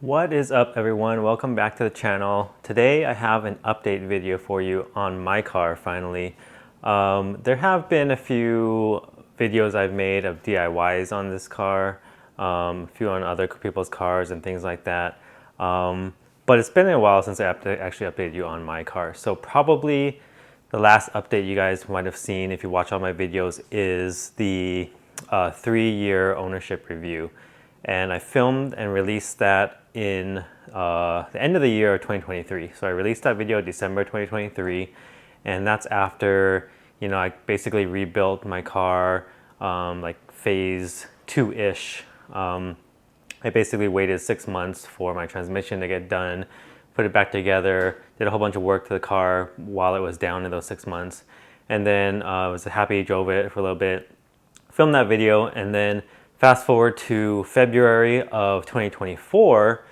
What is up, everyone? Welcome back to the channel. Today I have an update video for you on my car finally. There have been a few videos I've made of DIYs on this car, a few on other people's cars and things like that. But it's been a while since I actually updated you on my car. So probably the last update you guys might have seen if you watch all my videos is the 3-year ownership review. And I filmed and released that in the end of the year of 2023. So I released that video December 2023, and that's after, I basically rebuilt my car, like phase 2-ish. I basically waited 6 months for my transmission to get done, put it back together, did a whole bunch of work to the car while it was down in those 6 months. And then I was happy, drove it for a little bit, filmed that video, and then fast forward to February of 2024,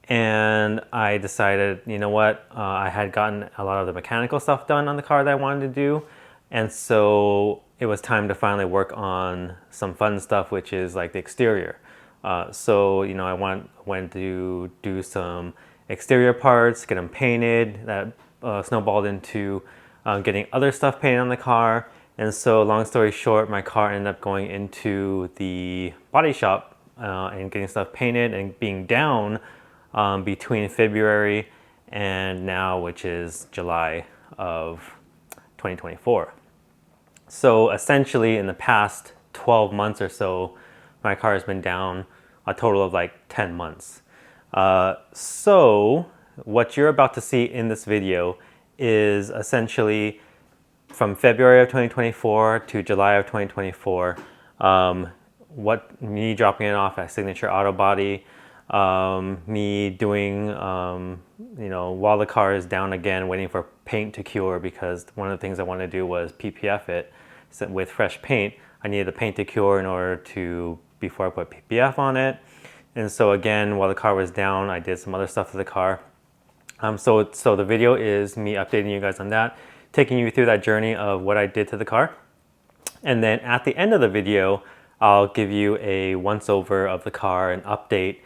and I decided, you know what, I had gotten a lot of the mechanical stuff done on the car that I wanted to do, and so it was time to finally work on some fun stuff, which is like the exterior. So I went to do some exterior parts, get them painted. That snowballed into getting other stuff painted on the car. And so long story short, my car ended up going into the body shop and getting stuff painted and being down between February and now, which is July of 2024. So essentially in the past 12 months or so, my car has been down a total of like 10 months. So what you're about to see in this video is essentially from February of 2024 to July of 2024, me dropping it off at Signature Auto Body, me doing, while the car is down again, waiting for paint to cure, because one of the things I wanted to do was PPF it with fresh paint. I needed the paint to cure in order to, before I put PPF on it. And so again, while the car was down, I did some other stuff to the car. So the video is me updating you guys on that, taking you through that journey of what I did to the car. And then at the end of the video, I'll give you a once-over of the car, an update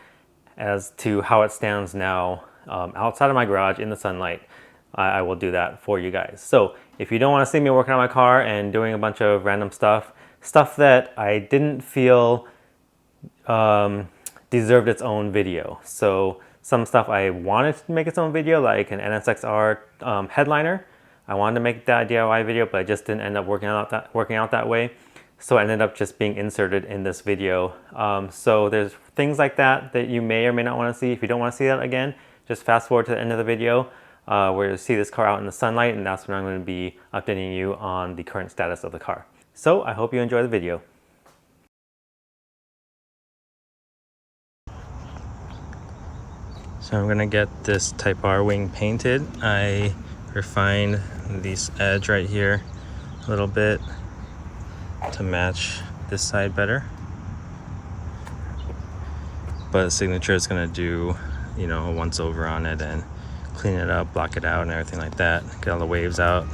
as to how it stands now outside of my garage in the sunlight. I will do that for you guys. So if you don't want to see me working on my car and doing a bunch of random stuff that I didn't feel deserved its own video. So some stuff I wanted to make its own video, like an NSX-R Headliner. I wanted to make that DIY video, but I just didn't end up working out that way. So I ended up just being inserted in this video. So there's things like that you may or may not want to see. If you don't want to see that again, just fast forward to the end of the video where you'll see this car out in the sunlight, and that's when I'm going to be updating you on the current status of the car. So I hope you enjoy the video. So I'm going to get this Type R wing painted. I refined this edge right here a little bit to match this side better, but Signature is going to do a once over on it and clean it up, block it out and everything like that, get all the waves out.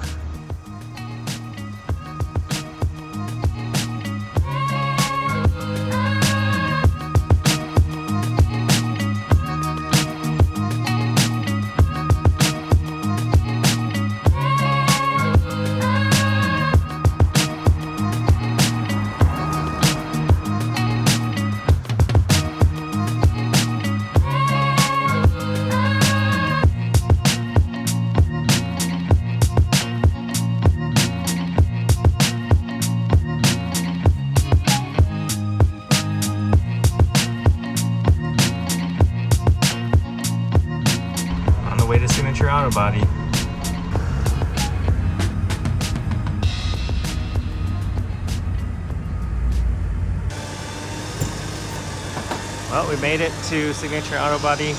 Way to Signature Auto Body. Well, we made it to Signature Auto Body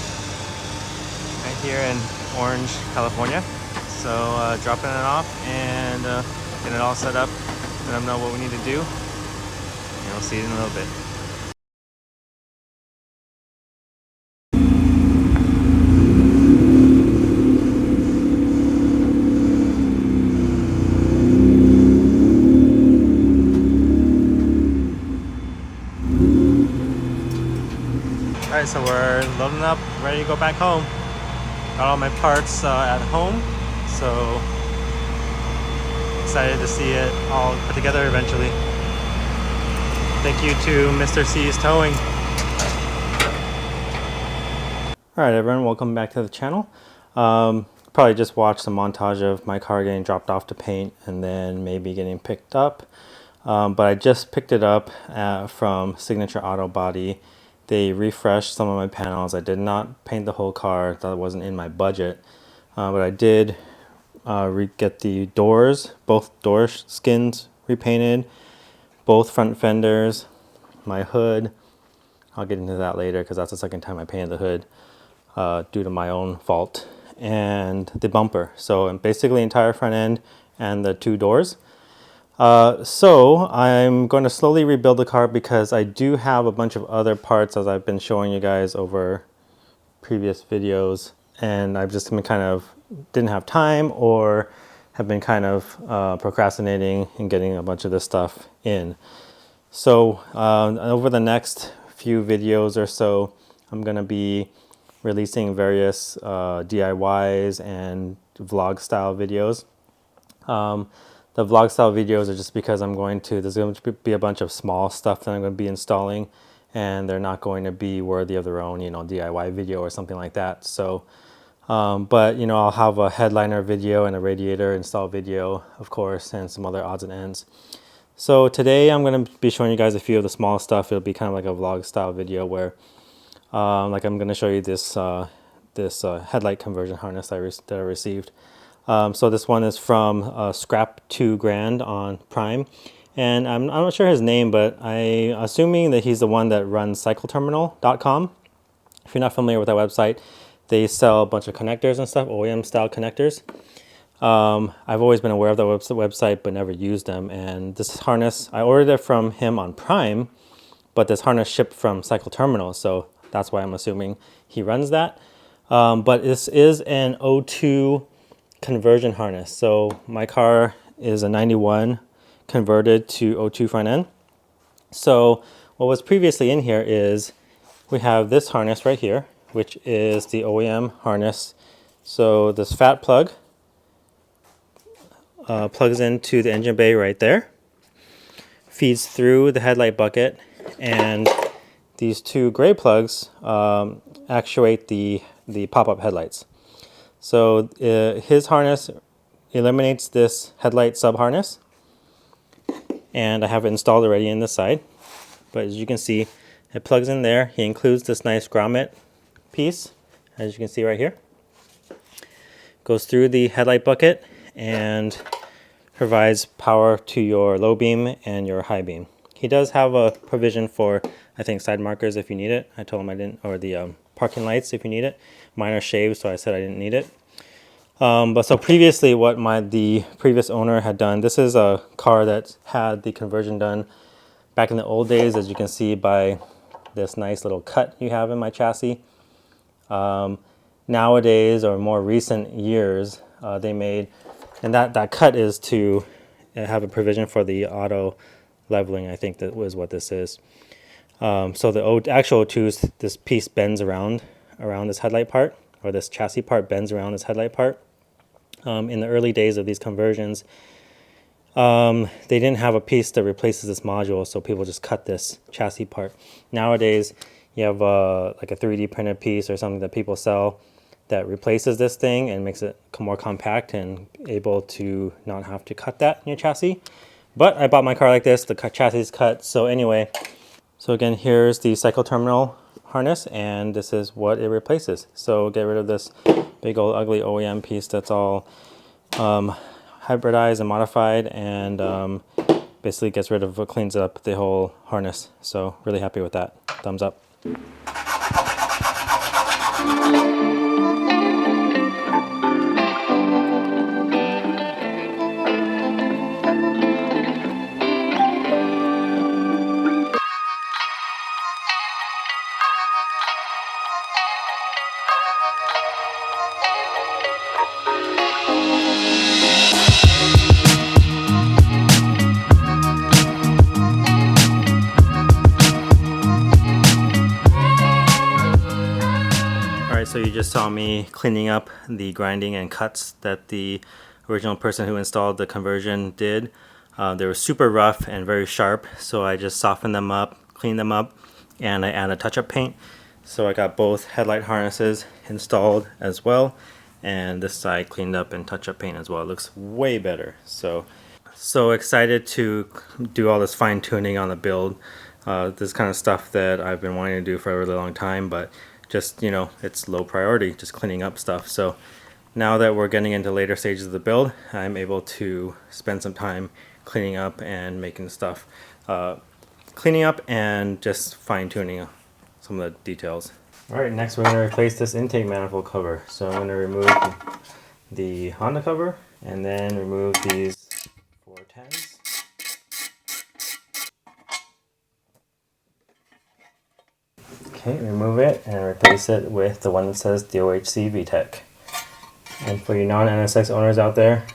right here in Orange, California. So dropping it off and getting it all set up, let them know what we need to do, and I'll see you in a little bit. Alright, so we're car, loading up, ready to go back home. Got all my parts at home, so excited to see it all put together eventually. Thank you to Mr. C's Towing. Alright everyone, welcome back to the channel. Probably just watched a montage of my car getting dropped off to paint and then maybe getting picked up. But I just picked it up from Signature Auto Body. They refreshed some of my panels. I did not paint the whole car. That wasn't in my budget. But I did get the doors, both door skins repainted, both front fenders, my hood. I'll get into that later because that's the second time I painted the hood due to my own fault. And the bumper. So basically entire front end and the two doors. So I'm going to slowly rebuild the car because I do have a bunch of other parts as I've been showing you guys over previous videos, and I've just been kind of didn't have time or have been kind of procrastinating and getting a bunch of this stuff in. So over the next few videos or so, I'm going to be releasing various DIYs and vlog style videos. The vlog style videos are just because there's going to be a bunch of small stuff that I'm going to be installing, and they're not going to be worthy of their own, DIY video or something like that. So, but I'll have a headliner video and a radiator install video, of course, and some other odds and ends. So today I'm going to be showing you guys a few of the small stuff. It'll be kind of like a vlog style video where, like I'm going to show you this headlight conversion harness that I received. So this one is from Scrap 2 Grand on Prime, and I'm not sure his name, but I'm assuming that he's the one that runs CycleTerminal.com. If you're not familiar with that website, they sell a bunch of connectors and stuff, OEM style connectors. I've always been aware of that website, but never used them. And this harness, I ordered it from him on Prime, but this harness shipped from CycleTerminal, so that's why I'm assuming he runs that. But this is an O2 conversion harness. So my car is a 91 converted to O2 front end. So what was previously in here is we have this harness right here, which is the OEM harness. So this fat plug plugs into the engine bay right there, feeds through the headlight bucket, and these two gray plugs actuate the pop-up headlights. So his harness eliminates this headlight sub-harness, and I have it installed already in this side. But as you can see, it plugs in there. He includes this nice grommet piece, as you can see right here. Goes through the headlight bucket and provides power to your low beam and your high beam. He does have a provision for, I think, side markers if you need it. I told him I didn't, or the parking lights if you need it. Mine are shaved, so I said I didn't need it. But so previously what the previous owner had done, this is a car that had the conversion done back in the old days, as you can see by this nice little cut you have in my chassis. Nowadays, or more recent years, they made, and that cut is to have a provision for the auto leveling. I think that was what this is. So the actual O2's, this piece bends around this headlight part, or this chassis part bends around this headlight part. In the early days of these conversions, they didn't have a piece that replaces this module, so people just cut this chassis part. Nowadays, you have like a 3D printed piece or something that people sell that replaces this thing and makes it more compact and able to not have to cut that in your chassis. But I bought my car like this, the chassis is cut. So anyway, so again, here's the CycleTerminal harness, and this is what it replaces. So get rid of this big old ugly OEM piece that's all hybridized and modified, and basically gets rid of, cleans up the whole harness. So really happy with that. Thumbs up. Alright, so you just saw me cleaning up the grinding and cuts that the original person who installed the conversion did. They were super rough and very sharp, so I just softened them up, cleaned them up, and I added touch-up paint. So I got both headlight harnesses installed as well, and this side cleaned up and touch-up paint as well. It looks way better. So excited to do all this fine-tuning on the build. This kind of stuff that I've been wanting to do for a really long time, but just, you know, it's low priority, just cleaning up stuff. So now that we're getting into later stages of the build, I'm able to spend some time cleaning up and making stuff, cleaning up and just fine-tuning some of the details. All right, next we're going to replace this intake manifold cover. So I'm going to remove the Honda cover and then remove these 410s. Okay, remove it and replace it with the one that says DOHC VTEC. And for you non-NSX owners out there,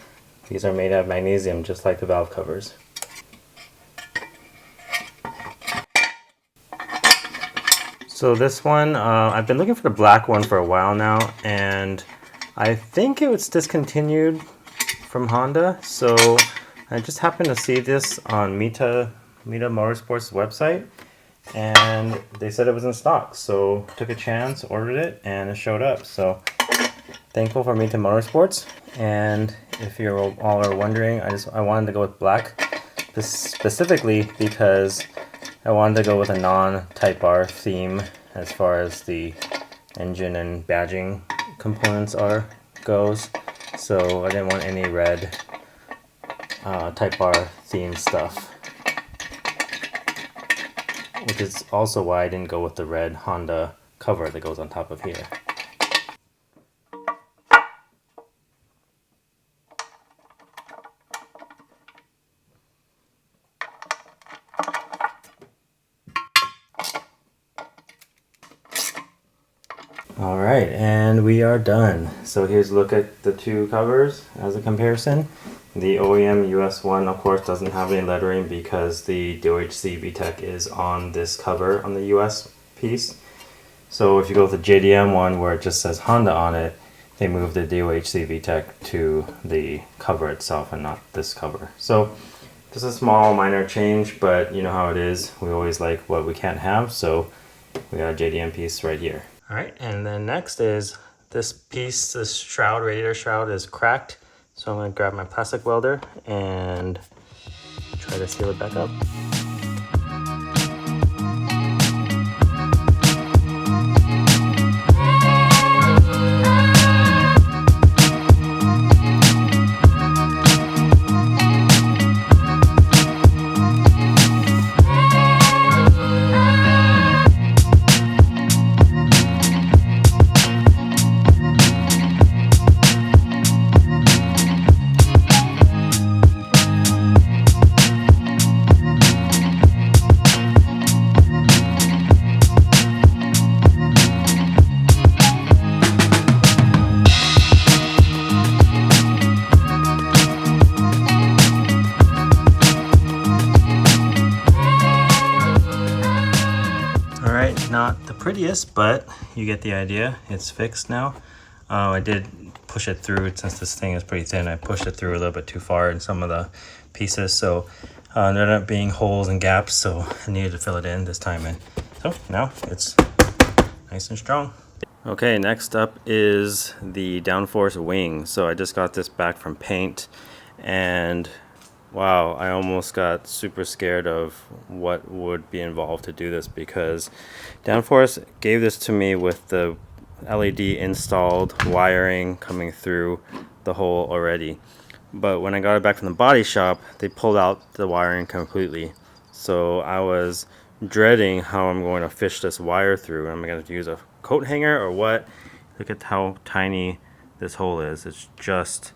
these are made out of magnesium, just like the valve covers. So this one, I've been looking for the black one for a while now, and I think it was discontinued from Honda. So I just happened to see this on Mita Motorsports website, and they said it was in stock. So took a chance, ordered it, and it showed up. So thankful for Mita Motorsports. And if you all are wondering, I wanted to go with black specifically because I wanted to go with a non-Type R theme as far as the engine and badging components goes. So I didn't want any red Type R theme stuff, which is also why I didn't go with the red Honda cover that goes on top of here. Alright, and we are done. So here's a look at the two covers as a comparison. The OEM US one, of course, doesn't have any lettering because the DOHC VTEC is on this cover on the US piece. So if you go with the JDM one where it just says Honda on it, they moved the DOHC VTEC to the cover itself and not this cover. So just a small minor change, but you know how it is. We always like what we can't have, so we got a JDM piece right here. Alright, and then next is this piece, this shroud, radiator shroud is cracked. So I'm going to grab my plastic welder and try to seal it back up. Not the prettiest, but you get the idea. It's fixed now. I did push it through since this thing is pretty thin. I pushed it through a little bit too far in some of the pieces, so there ended up being holes and gaps, so I needed to fill it in this time, and so now it's nice and strong. Okay, next up is the downforce wing. So I just got this back from paint, and wow, I almost got super scared of what would be involved to do this, because Downforce gave this to me with the LED installed, wiring coming through the hole already. But when I got it back from the body shop, they pulled out the wiring completely. So I was dreading how I'm going to fish this wire through. Am I going to use a coat hanger or what? Look at how tiny this hole is. It's just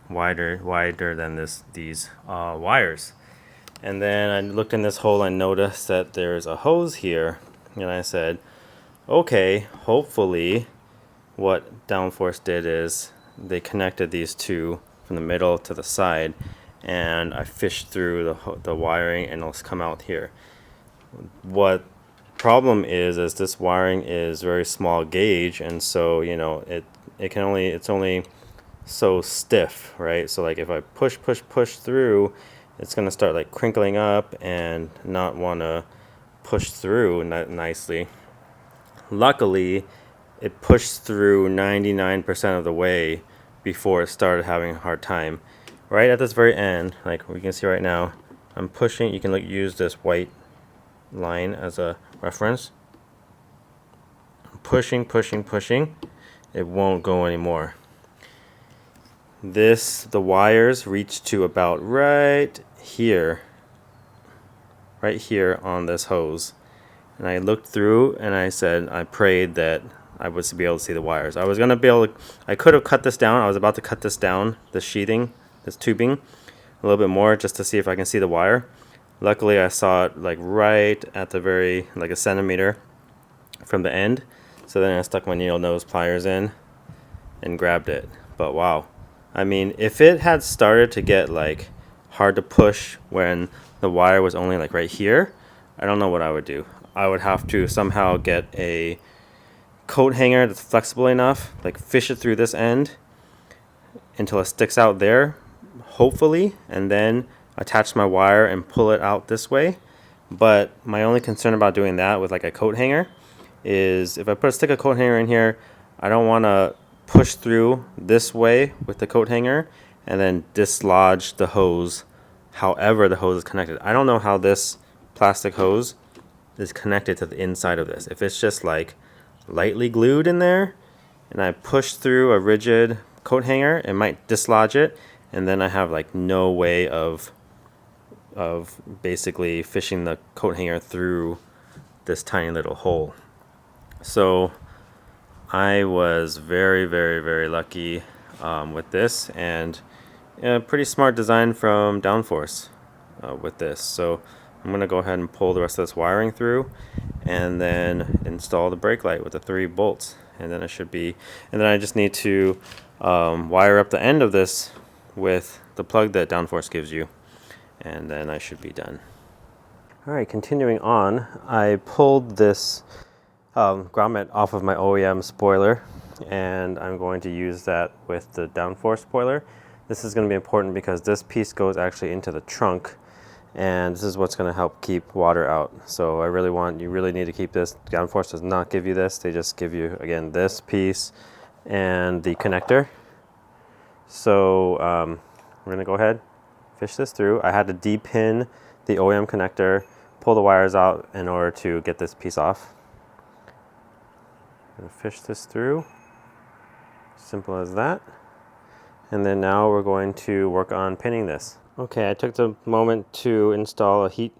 wider than these wires. And then I looked in this hole and noticed that there's a hose here, and I said, okay, hopefully what Downforce did is they connected these two from the middle to the side, and I fished through the wiring and it'll come out here. What problem is this wiring is very small gauge, and so you know it's only so stiff, right? So like if I push through, it's gonna start like crinkling up and not want to push through nicely. Luckily, it pushed through 99% of the way before it started having a hard time. Right at this very end, like we can see right now, I'm pushing. You can use this white line as a reference. I'm pushing. It won't go anymore. The wires reach to about right here on this hose. And I looked through and I prayed that I was to be able to see the wires. I was going to be able to, I could have cut this down. I was about to cut this down, the sheathing, this tubing, a little bit more just to see if I can see the wire. Luckily, I saw it like right at the very, like a centimeter from the end. So then I stuck my needle nose pliers in and grabbed it. But wow. I mean, if it had started to get like hard to push when the wire was only like right here, I don't know what I would do. I would have to somehow get a coat hanger that's flexible enough, like fish it through this end until it sticks out there, hopefully, and then attach my wire and pull it out this way. But my only concern about doing that with like a coat hanger is if I stick a coat hanger in here, I don't want to push through this way with the coat hanger and then dislodge the hose however the hose is connected. I don't know how this plastic hose is connected to the inside of this. If it's just like lightly glued in there and I push through a rigid coat hanger, it might dislodge it, and then I have like no way of basically fishing the coat hanger through this tiny little hole. So I was very lucky with this, and a pretty smart design from Downforce with this. So I'm going to go ahead and pull the rest of this wiring through and then install the brake light with the 3 bolts, and then it should be, and then I just need to wire up the end of this with the plug that Downforce gives you, and then I should be done. Alright, continuing on, I pulled this grommet off of my OEM spoiler, and I'm going to use that with the Downforce spoiler. This is going to be important because this piece goes actually into the trunk, and this is what's going to help keep water out. So you really need to keep this. Downforce does not give you this. They just give you, again, this piece and the connector. So we're going to go ahead, fish this through. I had to de-pin the OEM connector, pull the wires out in order to get this piece off. And fish this through. Simple as that. And then now we're going to work on pinning this. Okay, I took the moment to install a heat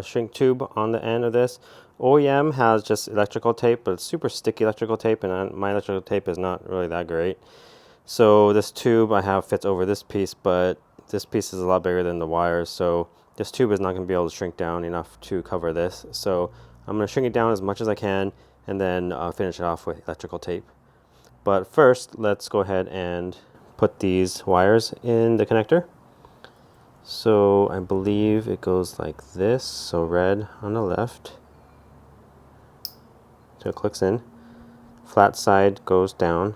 shrink tube on the end of this. OEM has just electrical tape, but it's super sticky electrical tape, and my electrical tape is not really that great. So this tube I have fits over this piece, but this piece is a lot bigger than the wires, so this tube is not going to be able to shrink down enough to cover this. So I'm going to shrink it down as much as I can and then finish it off with electrical tape. But first, let's go ahead and put these wires in the connector. So I believe it goes like this, so red on the left. So it clicks in. Flat side goes down.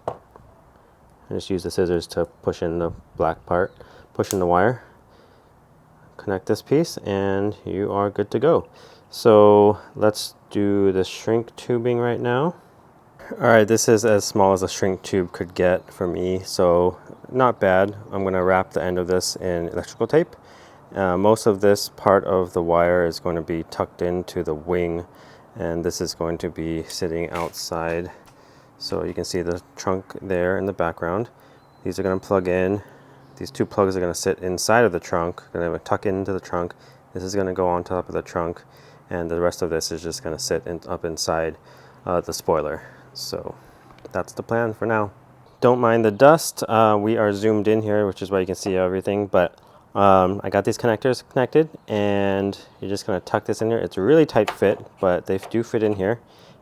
I just use the scissors to push in the black part, push in the wire. Connect this piece and you are good to go. So let's do the shrink tubing right now. Alright, this is as small as a shrink tube could get for me, so not bad. I'm going to wrap the end of this in electrical tape. Most of this part of the wire is going to be tucked into the wing, and this is going to be sitting outside. So you can see the trunk there in the background. These are going to plug in. These 2 plugs are going to sit inside of the trunk, going to tuck into the trunk. This is going to go on top of the trunk, and the rest of this is just going to sit up inside the spoiler. So that's the plan for now. Don't mind the dust. We are zoomed in here, which is why you can see everything, but I got these connectors connected, and you're just going to tuck this in here. It's a really tight fit, but they do fit in here.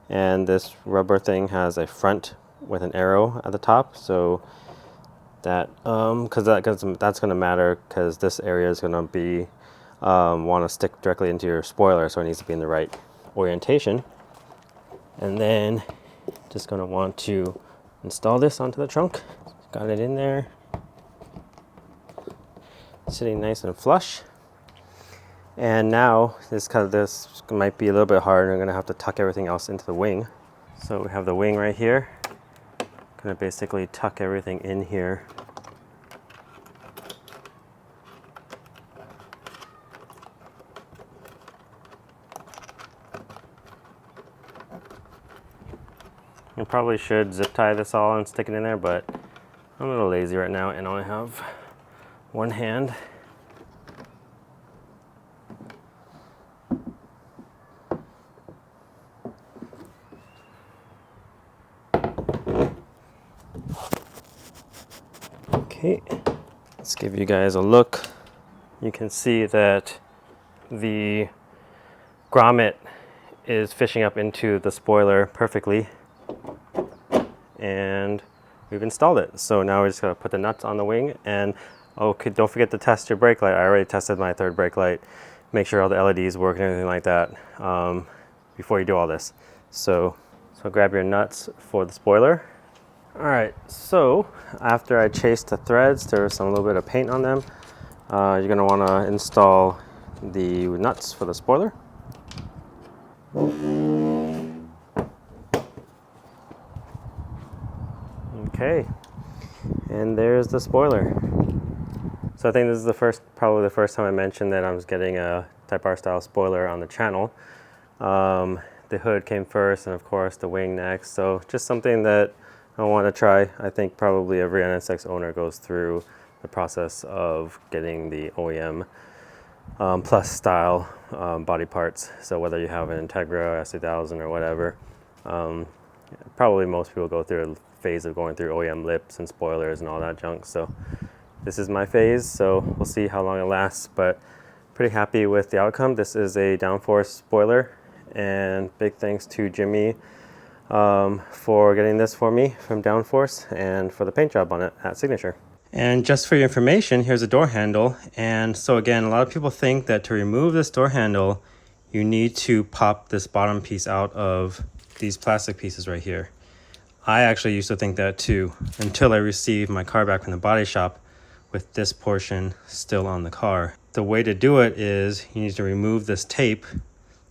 And this rubber thing has a front with an arrow at the top, so that because that's going to matter, because this area is going to be want to stick directly into your spoiler, so it needs to be in the right orientation. And then just going to want to install this onto the trunk. Got it in there, sitting nice and flush. And now this might be a little bit hard. I'm going to have to tuck everything else into the wing. So we have the wing right here. Going to basically tuck everything in here. I probably should zip tie this all and stick it in there, but I'm a little lazy right now and only have one hand. Okay, let's give you guys a look. You can see that the grommet is fishing up into the spoiler perfectly, and we've installed it. So now we're just gonna put the nuts on the wing, and okay, don't forget to test your brake light. I already tested my third brake light. Make sure all the LEDs work and everything like that before you do all this. So grab your nuts for the spoiler. All right, so after I chased the threads, there was a little bit of paint on them. You're gonna wanna install the nuts for the spoiler. Okay, and there's the spoiler. So I think this is probably the first time I mentioned that I was getting a Type R style spoiler on the channel. The hood came first, and of course the wing next. So just something that I want to try. I think probably every NSX owner goes through the process of getting the OEM plus style body parts. So whether you have an Integra, S2000 or whatever, probably most people go through a phase of going through OEM lips and spoilers and all that junk. So this is my phase, so we'll see how long it lasts, but pretty happy with the outcome. This is a downforce spoiler, and big thanks to Jimmy for getting this for me from Downforce, and for the paint job on it at Signature. And just for your information, here's a door handle. And so again, a lot of people think that to remove this door handle, you need to pop this bottom piece out of these plastic pieces right here. I actually used to think that too, until I received my car back from the body shop with this portion still on the car. The way to do it is you need to remove this tape.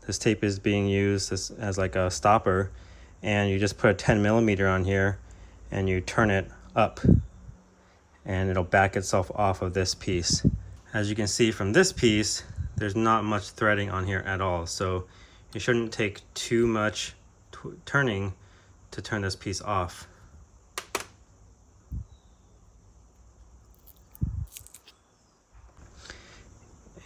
This tape is being used as like a stopper, and you just put a 10mm on here and you turn it up, and it'll back itself off of this piece. As you can see from this piece, there's not much threading on here at all, so you shouldn't take too much turning to turn this piece off.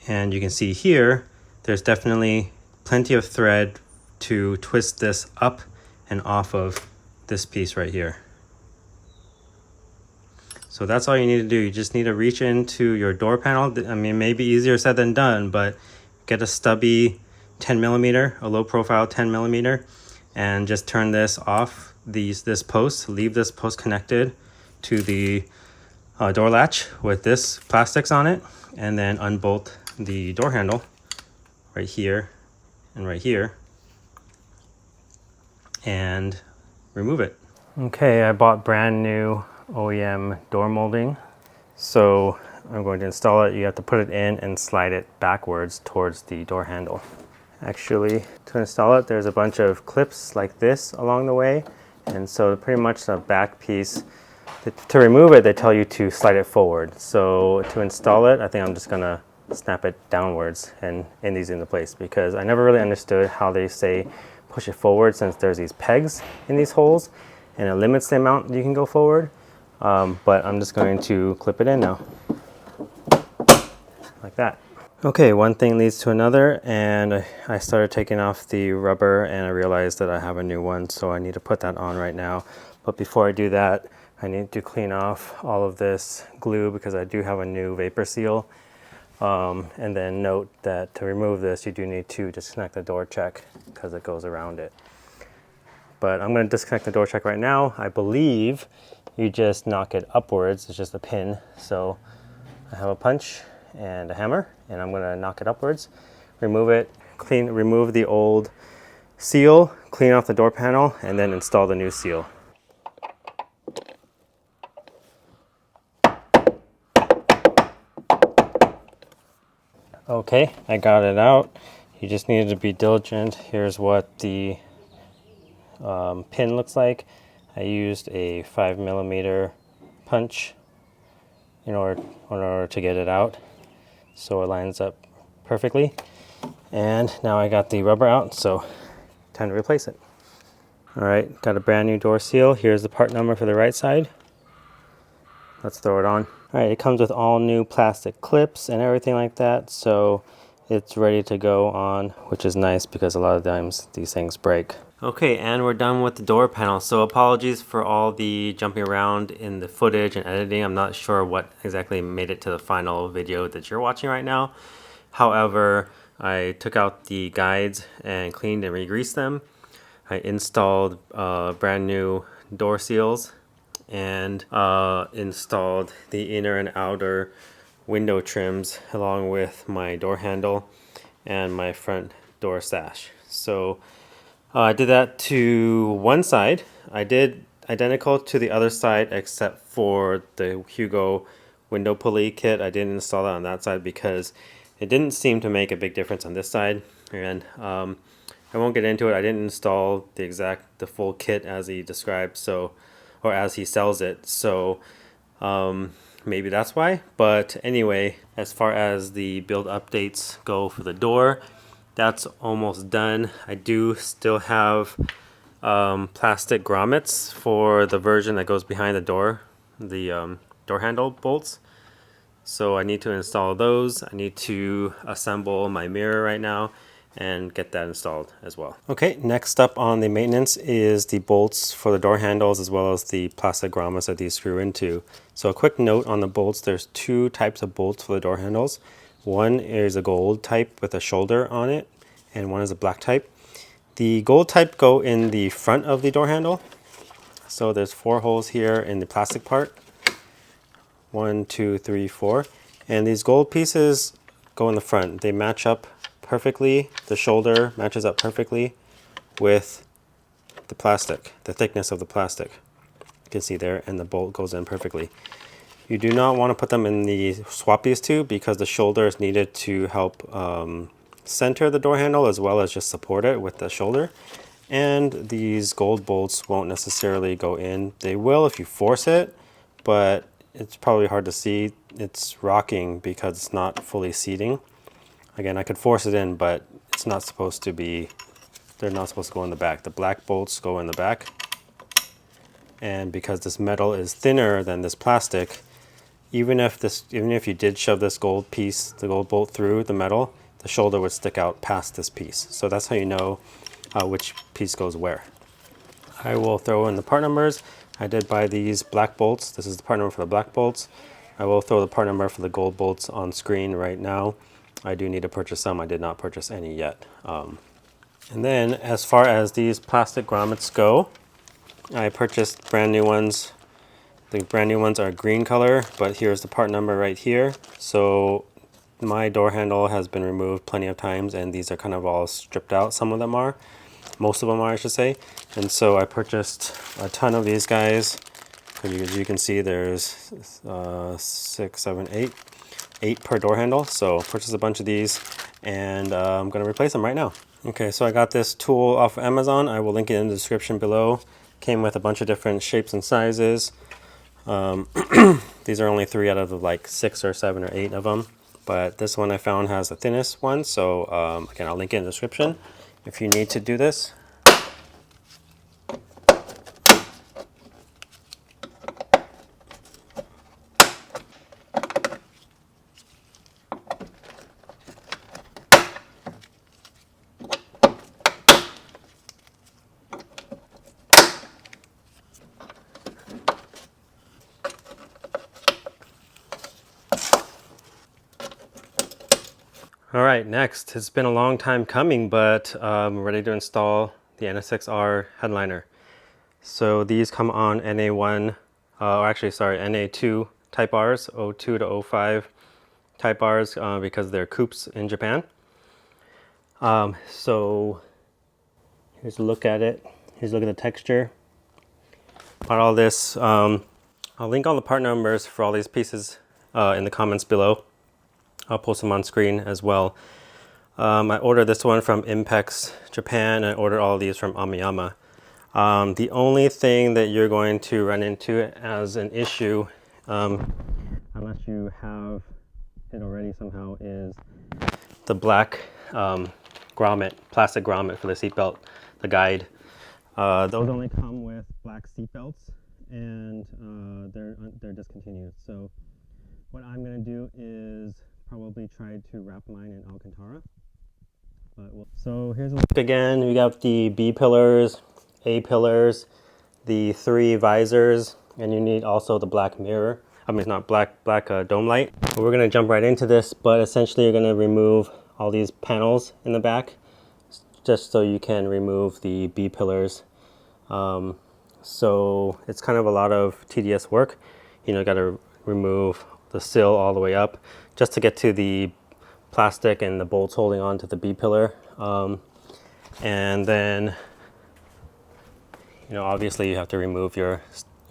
And you can see here, there's definitely plenty of thread to twist this up and off of this piece right here. So that's all you need to do. You just need to reach into your door panel. I mean, maybe easier said than done, but get a stubby 10mm, a low profile 10mm, and just turn this off, this post, leave this post connected to the door latch with this plastics on it, and then unbolt the door handle right here and right here, and remove it. Okay, I bought brand new OEM door molding. So I'm going to install it. You have to put it in and slide it backwards towards the door handle. Actually, to install it, there's a bunch of clips like this along the way. And so pretty much the back piece, to remove it, they tell you to slide it forward. So to install it, I think I'm just gonna snap it downwards and in these into place, because I never really understood how they say push it forward, since there's these pegs in these holes and it limits the amount you can go forward. But I'm just going to clip it in now, like that. Okay, one thing leads to another, and I started taking off the rubber, and I realized that I have a new one, so I need to put that on right now. But before I do that, I need to clean off all of this glue, because I do have a new vapor seal. And then note that to remove this, you do need to disconnect the door check, because it goes around it. But I'm going to disconnect the door check right now. I believe you just knock it upwards. It's just a pin. So I have a punch and a hammer, and I'm going to knock it upwards, remove it, remove the old seal, clean off the door panel, and then install the new seal. Okay, I got it out. You just needed to be diligent. Here's what the pin looks like. I used a 5mm punch in order to get it out, so it lines up perfectly. And now I got the rubber out, so time to replace it. All right, got a brand new door seal. Here's the part number for the right side. Let's throw it on. All right, it comes with all new plastic clips and everything like that, so it's ready to go on, which is nice because a lot of times these things break. Okay, and we're done with the door panel. So apologies for all the jumping around in the footage and editing. I'm not sure what exactly made it to the final video that you're watching right now. However, I took out the guides and cleaned and re-greased them. I installed brand new door seals and installed the inner and outer window trims along with my door handle and my front door sash. So I did that to one side. I did identical to the other side except for the Hugo window pulley kit. I didn't install that on that side because it didn't seem to make a big difference on this side. And I won't get into it. I didn't install the full kit as he described, so, or as he sells it. So maybe that's why. But anyway, as far as the build updates go for the door, that's almost done. I do still have plastic grommets for the version that goes behind the door, the door handle bolts. So I need to install those. I need to assemble my mirror right now and get that installed as well. Okay, next up on the maintenance is the bolts for the door handles as well as the plastic grommets that these screw into. So a quick note on the bolts, there's two types of bolts for the door handles. One is a gold type with a shoulder on it, and one is a black type. The gold type go in the front of the door handle. So there's 4 holes here in the plastic part. 1, 2, 3, 4. And these gold pieces go in the front. They match up perfectly. The shoulder matches up perfectly with the plastic, the thickness of the plastic. You can see there, and the bolt goes in perfectly. You do not want to put them in the swap these two because the shoulder is needed to help center the door handle as well as just support it with the shoulder. And these gold bolts won't necessarily go in. They will if you force it, but it's probably hard to see. It's rocking because it's not fully seating. Again, I could force it in, but it's not supposed to be, they're not supposed to go in the back. The black bolts go in the back. And because this metal is thinner than this plastic, even if you did shove this gold piece, the gold bolt through the metal, the shoulder would stick out past this piece. So that's how you know which piece goes where. I will throw in the part numbers. I did buy these black bolts. This is the part number for the black bolts. I will throw the part number for the gold bolts on screen right now. I do need to purchase some. I did not purchase any yet. And then as far as these plastic grommets go, I purchased brand new ones. The brand new ones are green color, but here's the part number right here. So my door handle has been removed plenty of times, and these are kind of all stripped out. Some of them are. Most of them are, I should say. And so I purchased a ton of these guys. As you can see, there's 6, 7, 8. 8 per door handle. So purchased a bunch of these, and I'm going to replace them right now. Okay, so I got this tool off of Amazon. I will link it in the description below. Came with a bunch of different shapes and sizes. These are only 3 out of the like 6 or 7 or 8 of them. But this one I found has the thinnest one. So again, I'll link it in the description if you need to do this. All right, next, it's been a long time coming, but I'm ready to install the NSX-R Headliner. So these come on NA1, or actually sorry, NA2 type Rs, 02 to 05 type Rs, because they're coupes in Japan. So here's a look at it. Here's a look at the texture. About all this, I'll link all the part numbers for all these pieces in the comments below. I'll post them on screen as well. I ordered this one from Impex Japan, and I ordered all of these from Amiyama. The only thing that you're going to run into as an issue, unless you have it already somehow, is the black grommet, plastic grommet for the seatbelt, the guide. Those only come with black seatbelts, and they're discontinued. So what I'm going to do is probably try to wrap mine in Alcantara. So here's a look again. We got the B pillars, A pillars, the 3 visors, and you need also the black mirror. I mean, it's not black dome light. We're going to jump right into this, but essentially you're going to remove all these panels in the back, just so you can remove the B pillars. So it's kind of a lot of tedious work. You know, got to remove the sill all the way up just to get to the plastic and the bolts holding on to the B pillar. And then, you know, obviously you have to remove your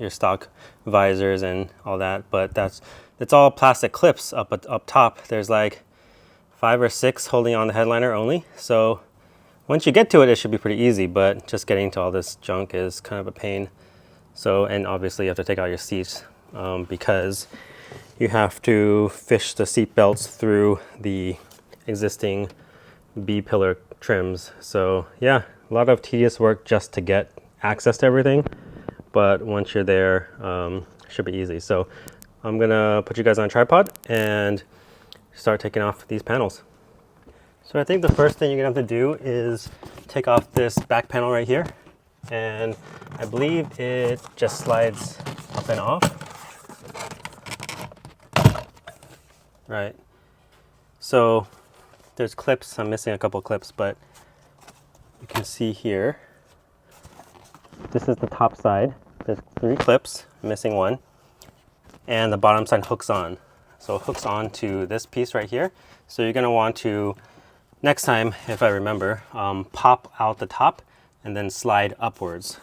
stock visors and all that, but it's all plastic clips up top. There's like 5 or 6 holding on the headliner only. So once you get to it, it should be pretty easy, but just getting to all this junk is kind of a pain. So, and obviously you have to take out your seats because you have to fish the seat belts through the existing B pillar trims. So yeah, a lot of tedious work just to get access to everything, but once you're there, it should be easy. So I'm gonna put you guys on a tripod and start taking off these panels. So I think the first thing you're gonna have to do is take off this back panel right here, and I believe it just slides up and off. Right. So there's clips. I'm missing a couple clips, but you can see here. This is the top side. There's 3 clips, missing 1, and the bottom side hooks on. So it hooks on to this piece right here. So you're gonna want to, next time, if I remember, pop out the top and then slide upwards.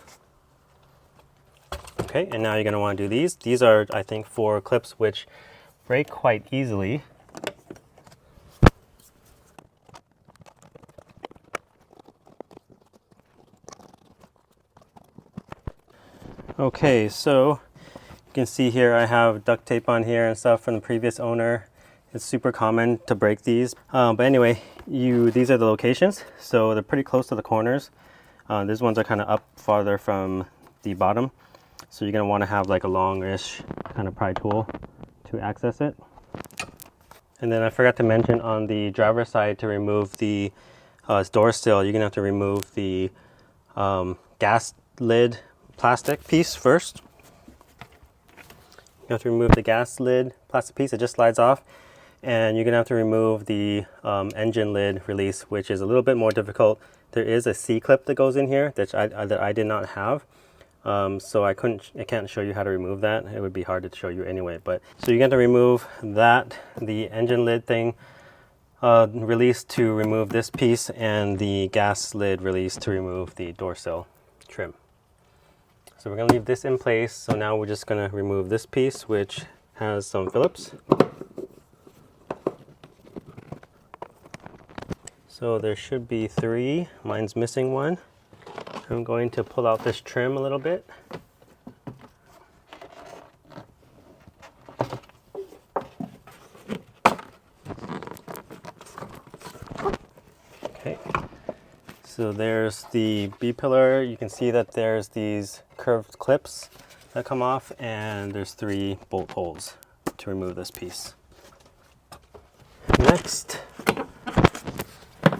Okay, and now you're gonna want to do these. These are, I think, 4 clips which break quite easily. Okay, so you can see here I have duct tape on here and stuff from the previous owner. It's super common to break these. But anyway, these are the locations. So they're pretty close to the corners. These ones are kind of up farther from the bottom. So you're gonna wanna have like a longish kind of pry tool to access it. And then I forgot to mention on the driver's side, to remove the door sill, you're gonna have to remove the gas lid plastic piece first. You have to remove the gas lid plastic piece. It just slides off. And you're gonna have to remove the engine lid release, which is a little bit more difficult. There is a C-clip that goes in here that I did not have. So I can't show you how to remove that. It would be hard to show you anyway. But so you're going to remove that, the engine lid thing release to remove this piece, and the gas lid release to remove the door sill trim. So we're going to leave this in place. So now we're just going to remove this piece, which has some Phillips. So there should be 3. Mine's missing 1. I'm going to pull out this trim a little bit. Okay, so there's the B pillar. You can see that there's these curved clips that come off, and there's 3 bolt holes to remove this piece. Next,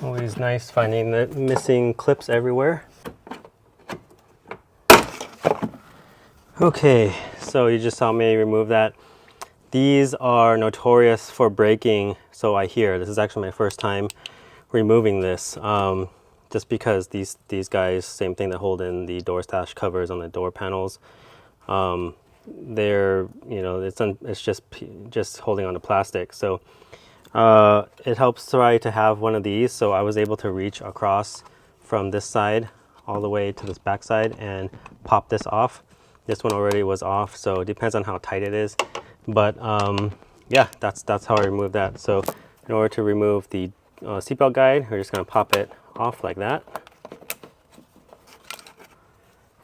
always nice finding the missing clips everywhere. Okay, so you just saw me remove that. These are notorious for breaking, so I hear. This is actually my first time removing this. just because these guys, same thing that hold in the door sash covers on the door panels, they're, you know, it's just holding on to plastic. So it helps to have one of these. So I was able to reach across from this side all the way to this back side and pop this off. This one already was off, so it depends on how tight it is. But yeah, that's how I remove that. So in order to remove the seatbelt guide, we're just gonna pop it off like that.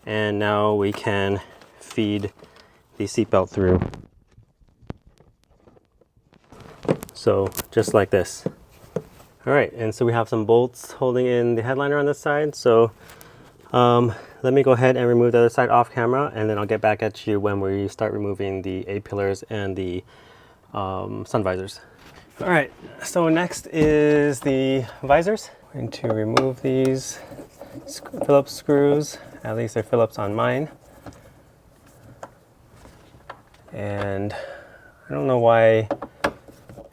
And now we can feed the seatbelt through. So just like this. All right, and so we have some bolts holding in the headliner on this side. So let me go ahead and remove the other side off camera, and then I'll get back at you when we start removing the A-pillars and the sun visors. All right, so next is the visors. I'm going to remove these Phillips screws, at least they're Phillips on mine. And I don't know why,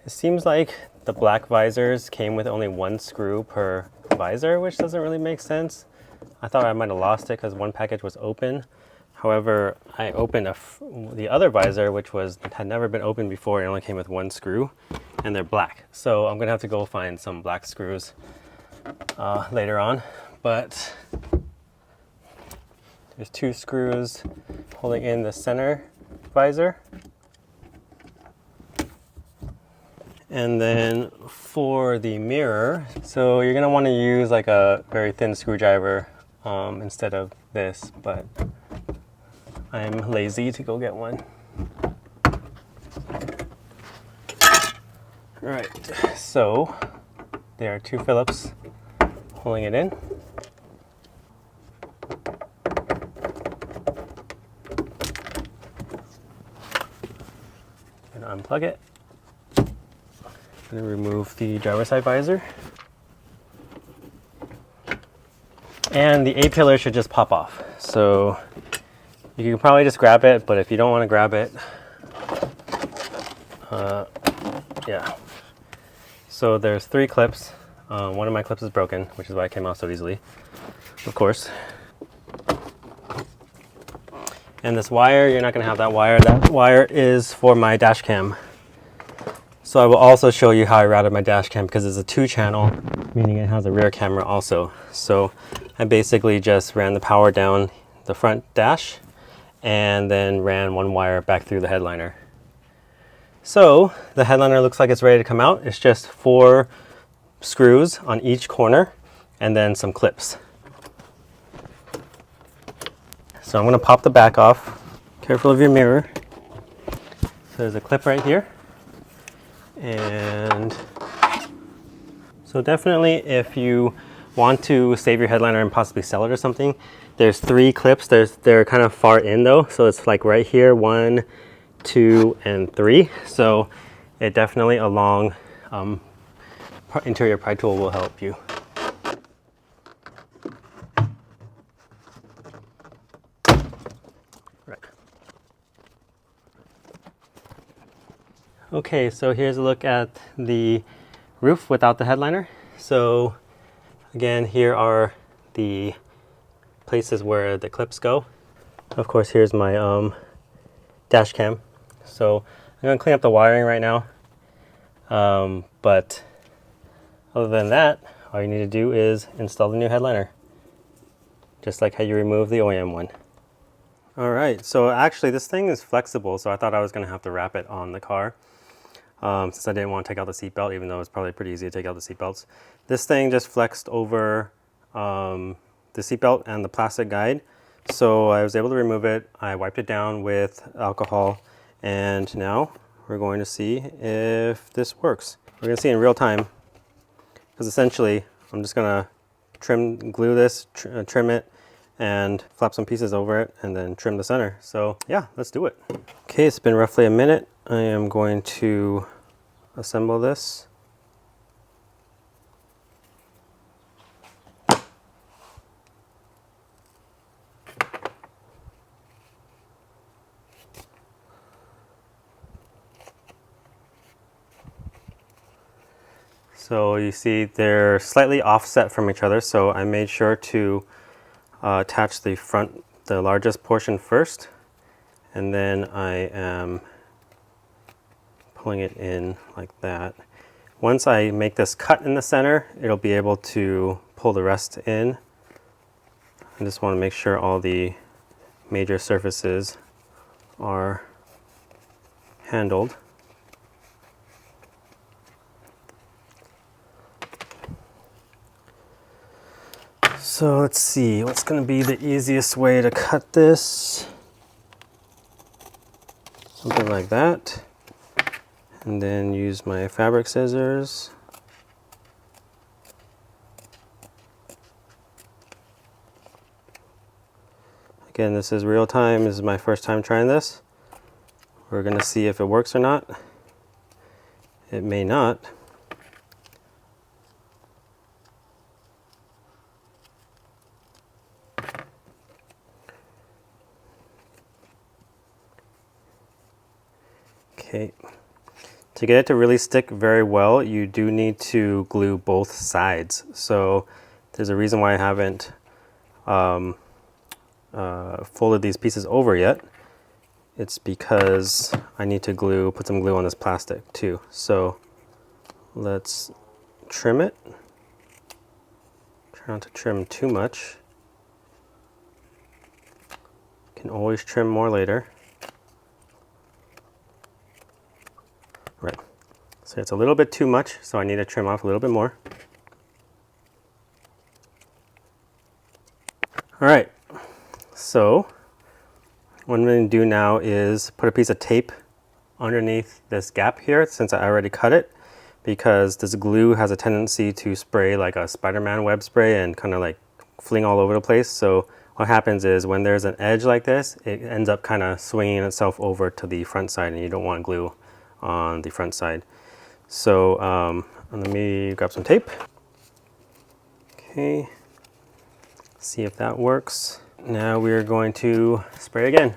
it seems like the black visors came with only one screw per visor, which doesn't really make sense. I thought I might have lost it because one package was open. However, I opened the other visor, which had never been opened before. It only came with one screw, and they're black. So I'm gonna have to go find some black screws later on. But there's two screws holding in the center visor. And then for the mirror, so you're gonna want to use like a very thin screwdriver instead of this, but I'm lazy to go get one. All right, so there are two Phillips holding it in. And unplug it. I'm going to remove the driver's side visor. And the A-pillar should just pop off. So you can probably just grab it, but if you don't want to grab it, yeah. So there's 3 clips. One of my clips is broken, which is why it came off so easily, of course. And this wire, you're not going to have that wire. That wire is for my dash cam. So I will also show you how I routed my dash cam because it's a 2-channel, meaning it has a rear camera also. So I basically just ran the power down the front dash and then ran one wire back through the headliner. So the headliner looks like it's ready to come out. It's just 4 screws on each corner and then some clips. So I'm going to pop the back off. Careful of your mirror. So there's a clip right here. And so definitely if you want to save your headliner and possibly sell it or something, there's 3 clips. They're kind of far in though. So it's like right here, 1, 2, and 3. So it definitely a long interior pry tool will help you. Right. Okay, so here's a look at the roof without the headliner. So again, here are the places where the clips go. Of course, here's my dash cam. So I'm going to clean up the wiring right now. But other than that, all you need to do is install the new headliner, just like how you remove the OEM one. All right, so actually this thing is flexible, so I thought I was going to have to wrap it on the car. Since I didn't want to take out the seatbelt, even though it's probably pretty easy to take out the seatbelts. This thing just flexed over the seatbelt and the plastic guide. So I was able to remove it. I wiped it down with alcohol, and now we're going to see if this works. We're going to see in real time, because essentially I'm just going to glue this, trim it, and flap some pieces over it, and then trim the center. So yeah, let's do it. Okay, it's been roughly a minute. I am going to assemble this. So you see they're slightly offset from each other, so I made sure to attach the largest portion first, and then I am pulling it in like that. Once I make this cut in the center, it'll be able to pull the rest in. I just want to make sure all the major surfaces are handled. So let's see, what's going to be the easiest way to cut this? Something like that. And then use my fabric scissors. Again, this is real time. This is my first time trying this. We're going to see if it works or not. It may not. Okay. To get it to really stick very well, you do need to glue both sides. So there's a reason why I haven't folded these pieces over yet. It's because I need to put some glue on this plastic too. So let's trim it. Try not to trim too much. Can always trim more later. Right. So it's a little bit too much, so I need to trim off a little bit more. All right. So what I'm going to do now is put a piece of tape underneath this gap here, since I already cut it, because this glue has a tendency to spray like a Spider-Man web spray and kind of like fling all over the place. So what happens is when there's an edge like this, it ends up kind of swinging itself over to the front side, and you don't want glue on the front side. So let me grab some tape. Okay, see if that works. Now we are going to spray again.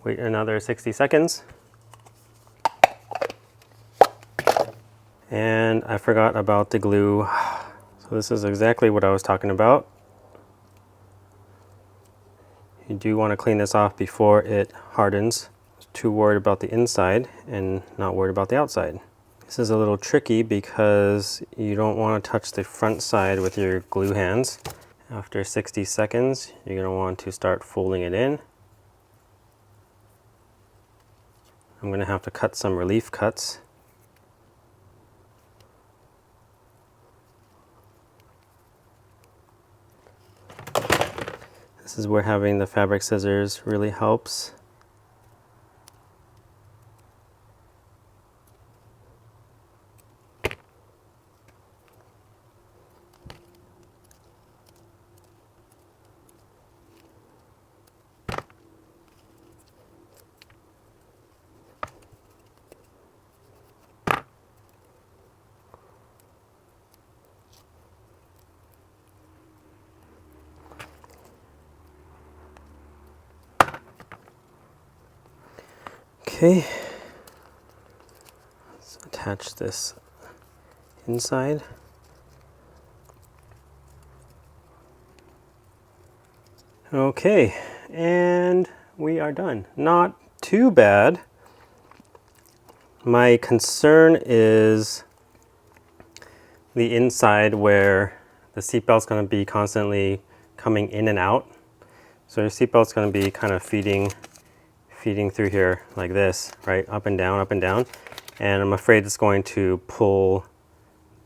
Wait another 60 seconds. And I forgot about the glue. So this is exactly what I was talking about. You do want to clean this off before it hardens. Too worried about the inside and not worried about the outside. This is a little tricky because you don't want to touch the front side with your glue hands. After 60 seconds, you're going to want to start folding it in. I'm going to have to cut some relief cuts. This is where having the fabric scissors really helps. Okay, let's attach this inside. Okay, and we are done. Not too bad. My concern is the inside where the seatbelt's going to be constantly coming in and out. So your seatbelt's going to be kind of feeding through here like this, right? Up and down, and I'm afraid it's going to pull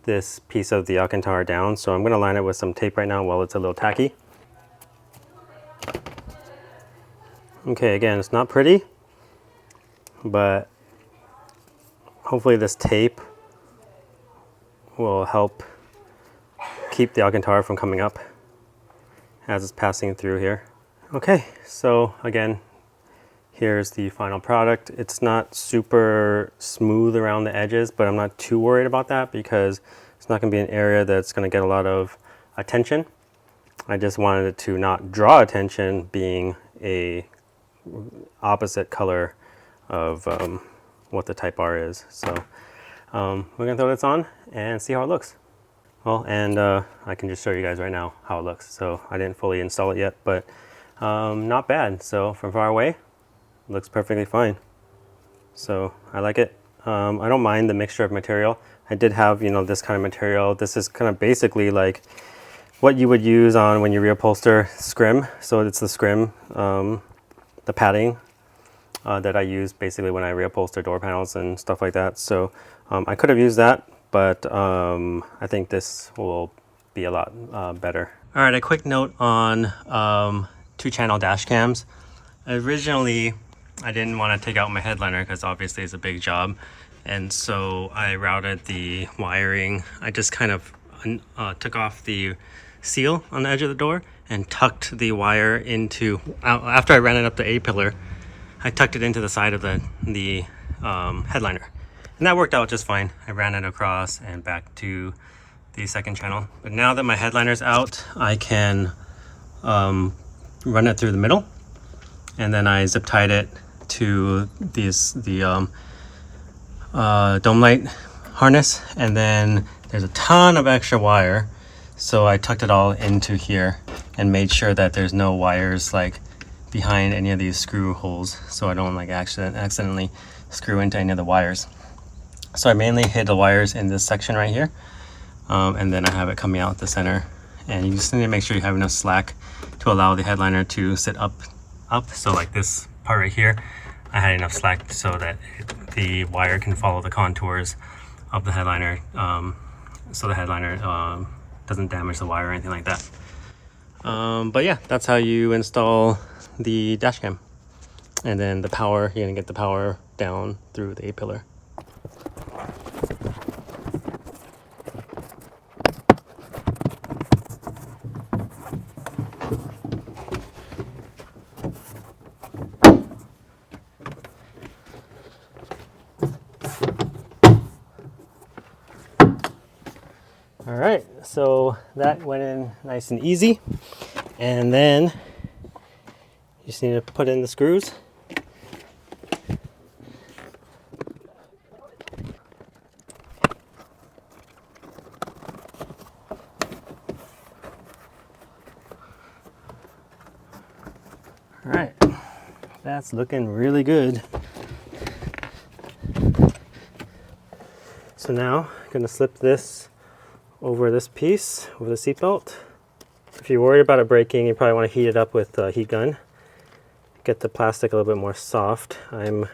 this piece of the Alcantara down. So I'm going to line it with some tape right now while it's a little tacky. Okay, again, it's not pretty, but hopefully this tape will help keep the Alcantara from coming up as it's passing through here. Okay, so again, here's the final product. It's not super smooth around the edges, but I'm not too worried about that because it's not going to be an area that's going to get a lot of attention. I just wanted it to not draw attention being a opposite color of what the Type R is. So we're gonna throw this on and see how it looks. Well, and I can just show you guys right now how it looks. So I didn't fully install it yet, but not bad. So from far away, it looks perfectly fine. So I like it. I don't mind the mixture of material. I did have, you know, this kind of material. This is kind of basically like what you would use on when you reupholster scrim. So it's the scrim, the padding that I use basically when I reupholster door panels and stuff like that. So I could have used that, but I think this will be a lot better. All right, a quick note on 2-channel dash cams. Originally, I didn't want to take out my headliner because obviously it's a big job. And so I routed the wiring. I just kind of took off the seal on the edge of the door and tucked the wire into, after I ran it up the A-pillar, I tucked it into the side of the headliner. And that worked out just fine. I ran it across and back to the second channel. But now that my headliner's out, I can run it through the middle. And then I zip tied it to the dome light harness. And then there's a ton of extra wire. So I tucked it all into here and made sure that there's no wires like behind any of these screw holes, so I don't like accidentally screw into any of the wires. So I mainly hid the wires in this section right here, and then I have it coming out the center. And you just need to make sure you have enough slack to allow the headliner to sit up. So like this part right here, I had enough slack so that the wire can follow the contours of the headliner, so the headliner doesn't damage the wire or anything like that. But yeah, that's how you install the dash cam. And then the power, you're gonna get the power down through the A-pillar. All right, so that went in nice and easy. And then you just need to put in the screws. All right, that's looking really good. So now I'm gonna slip this over this piece, over the seat belt. If you're worried about it breaking, you probably want to heat it up with a heat gun. Get the plastic a little bit more soft. I'm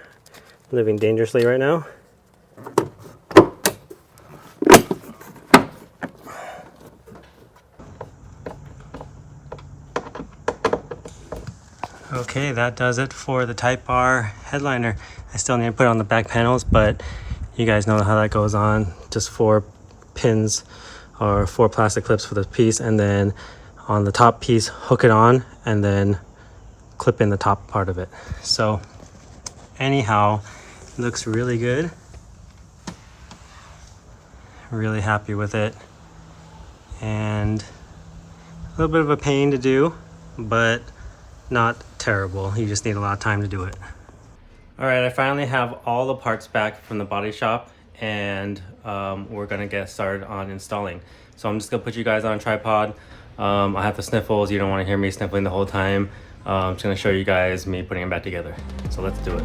living dangerously right now. Okay, that does it for the Type R headliner. I still need to put it on the back panels, but you guys know how that goes on. Just 4 pins or 4 plastic clips for the piece, and then on the top piece, hook it on and then clip in the top part of it. So anyhow, it looks really good. Really happy with it. And a little bit of a pain to do, but not terrible. You just need a lot of time to do it. All right, I finally have all the parts back from the body shop, and we're gonna get started on installing. So I'm just gonna put you guys on a tripod. I have the sniffles. You don't want to hear me sniffling the whole time. I'm just gonna show you guys me putting it back together. So let's do it.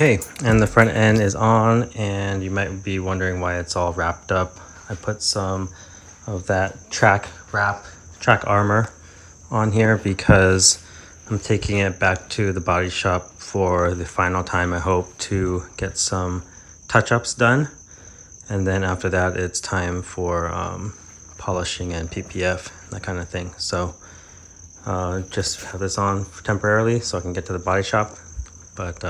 Okay, and the front end is on, and you might be wondering why it's all wrapped up. I put some of that track armor on here because I'm taking it back to the body shop for the final time. I hope to get some touch-ups done, and then after that it's time for polishing and PPF, that kind of thing. So just have this on temporarily so I can get to the body shop, but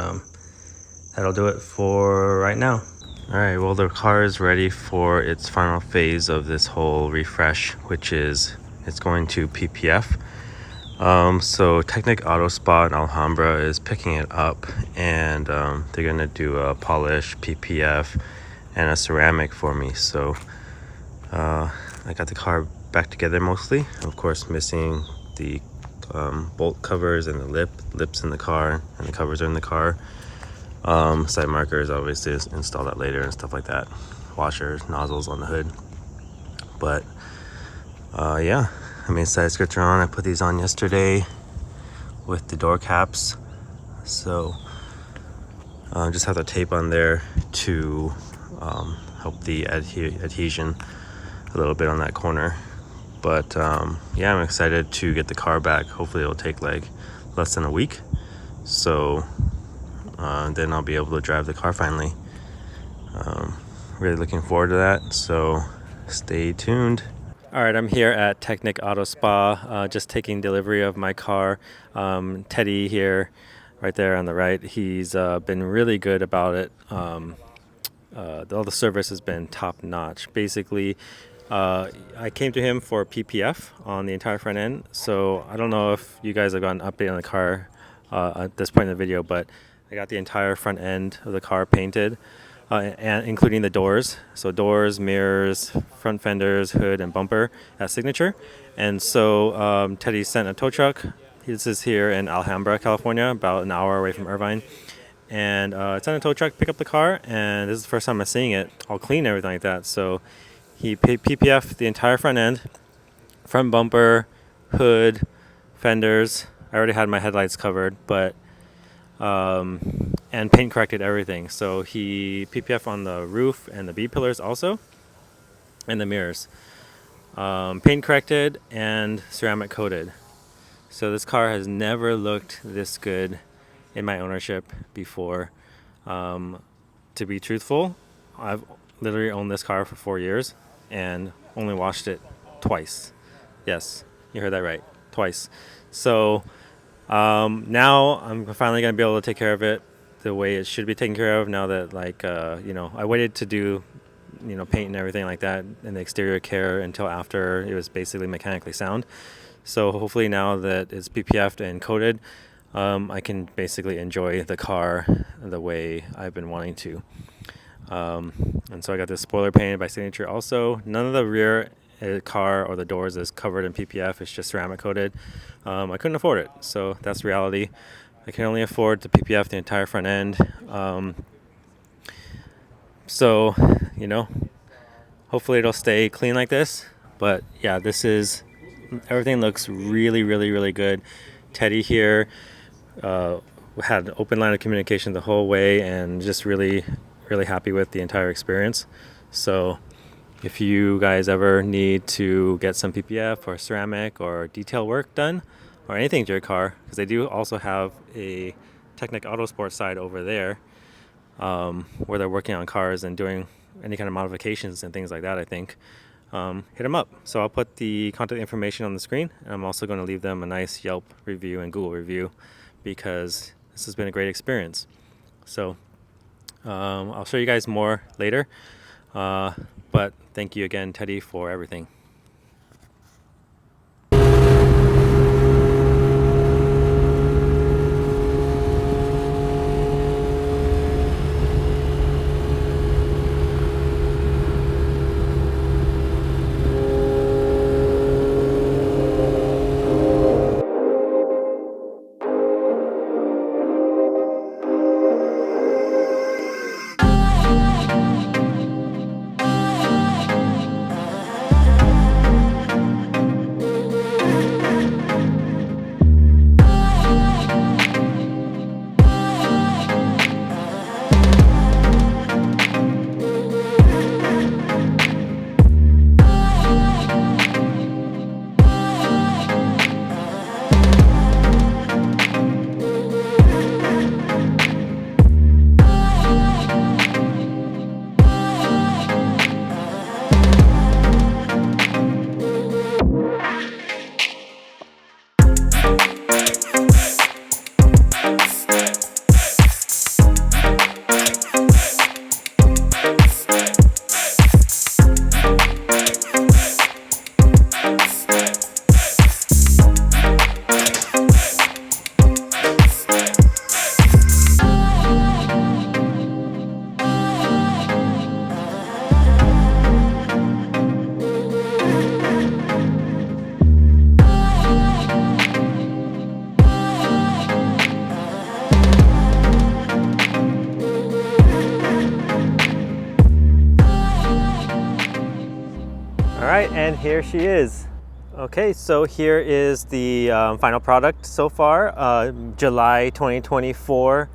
that'll do it for right now. All right, well, the car is ready for its final phase of this whole refresh, which is it's going to PPF. So Technic Auto Spa in Alhambra is picking it up, and they're gonna do a polish, PPF, and a ceramic for me. So I got the car back together mostly. Of course, missing the bolt covers and the lips in the car, and the covers are in the car. Side markers, obviously, install that later and stuff like that. Washers, nozzles on the hood. But yeah, I mean, side skirts are on. I put these on yesterday with the door caps. So just have the tape on there to help the adhesion a little bit on that corner. But yeah, I'm excited to get the car back. Hopefully it'll take like less than a week. So then I'll be able to drive the car finally. Really looking forward to that, so stay tuned. All right, I'm here at Technic Auto Spa, just taking delivery of my car. Teddy here, right there on the right, he's been really good about it. All the service has been top notch. Basically, I came to him for PPF on the entire front end, so I don't know if you guys have got an update on the car at this point in the video, but I got the entire front end of the car painted, and including the doors. So doors, mirrors, front fenders, hood, and bumper as signature. And so Teddy sent a tow truck. This is here in Alhambra, California, about an hour away from Irvine. And sent a tow truck to pick up the car, and this is the first time I'm seeing it all clean and everything like that. So he PPF'd the entire front end, front bumper, hood, fenders. I already had my headlights covered, but and paint corrected everything. So he PPF on the roof and the B pillars also, and the mirrors. Paint corrected and ceramic coated. So this car has never looked this good in my ownership before. To be truthful, I've literally owned this car for 4 years and only washed it twice. Yes, you heard that right, twice. So now I'm finally going to be able to take care of it the way it should be taken care of, now that I waited to do paint and everything like that and the exterior care until after it was basically mechanically sound. So hopefully now that it's PPF'd and coated, I can basically enjoy the car the way I've been wanting to. And so I got this spoiler painted by signature also. None of the rear car or the doors is covered in PPF. It's just ceramic coated. I couldn't afford it, so that's reality. I can only afford to PPF the entire front end. So hopefully it'll stay clean like this. But yeah, everything looks really, really, really good. Teddy here had an open line of communication the whole way, and just really, really happy with the entire experience. So if you guys ever need to get some PPF or ceramic or detail work done or anything to your car, because they do also have a Technic Autosport side over there where they're working on cars and doing any kind of modifications and things like that, I think, hit them up. So I'll put the contact information on the screen, and I'm also going to leave them a nice Yelp review and Google review because this has been a great experience. So I'll show you guys more later. But thank you again, Teddy, for everything. right, and here she is. Okay, so here is the final product so far, July 2024.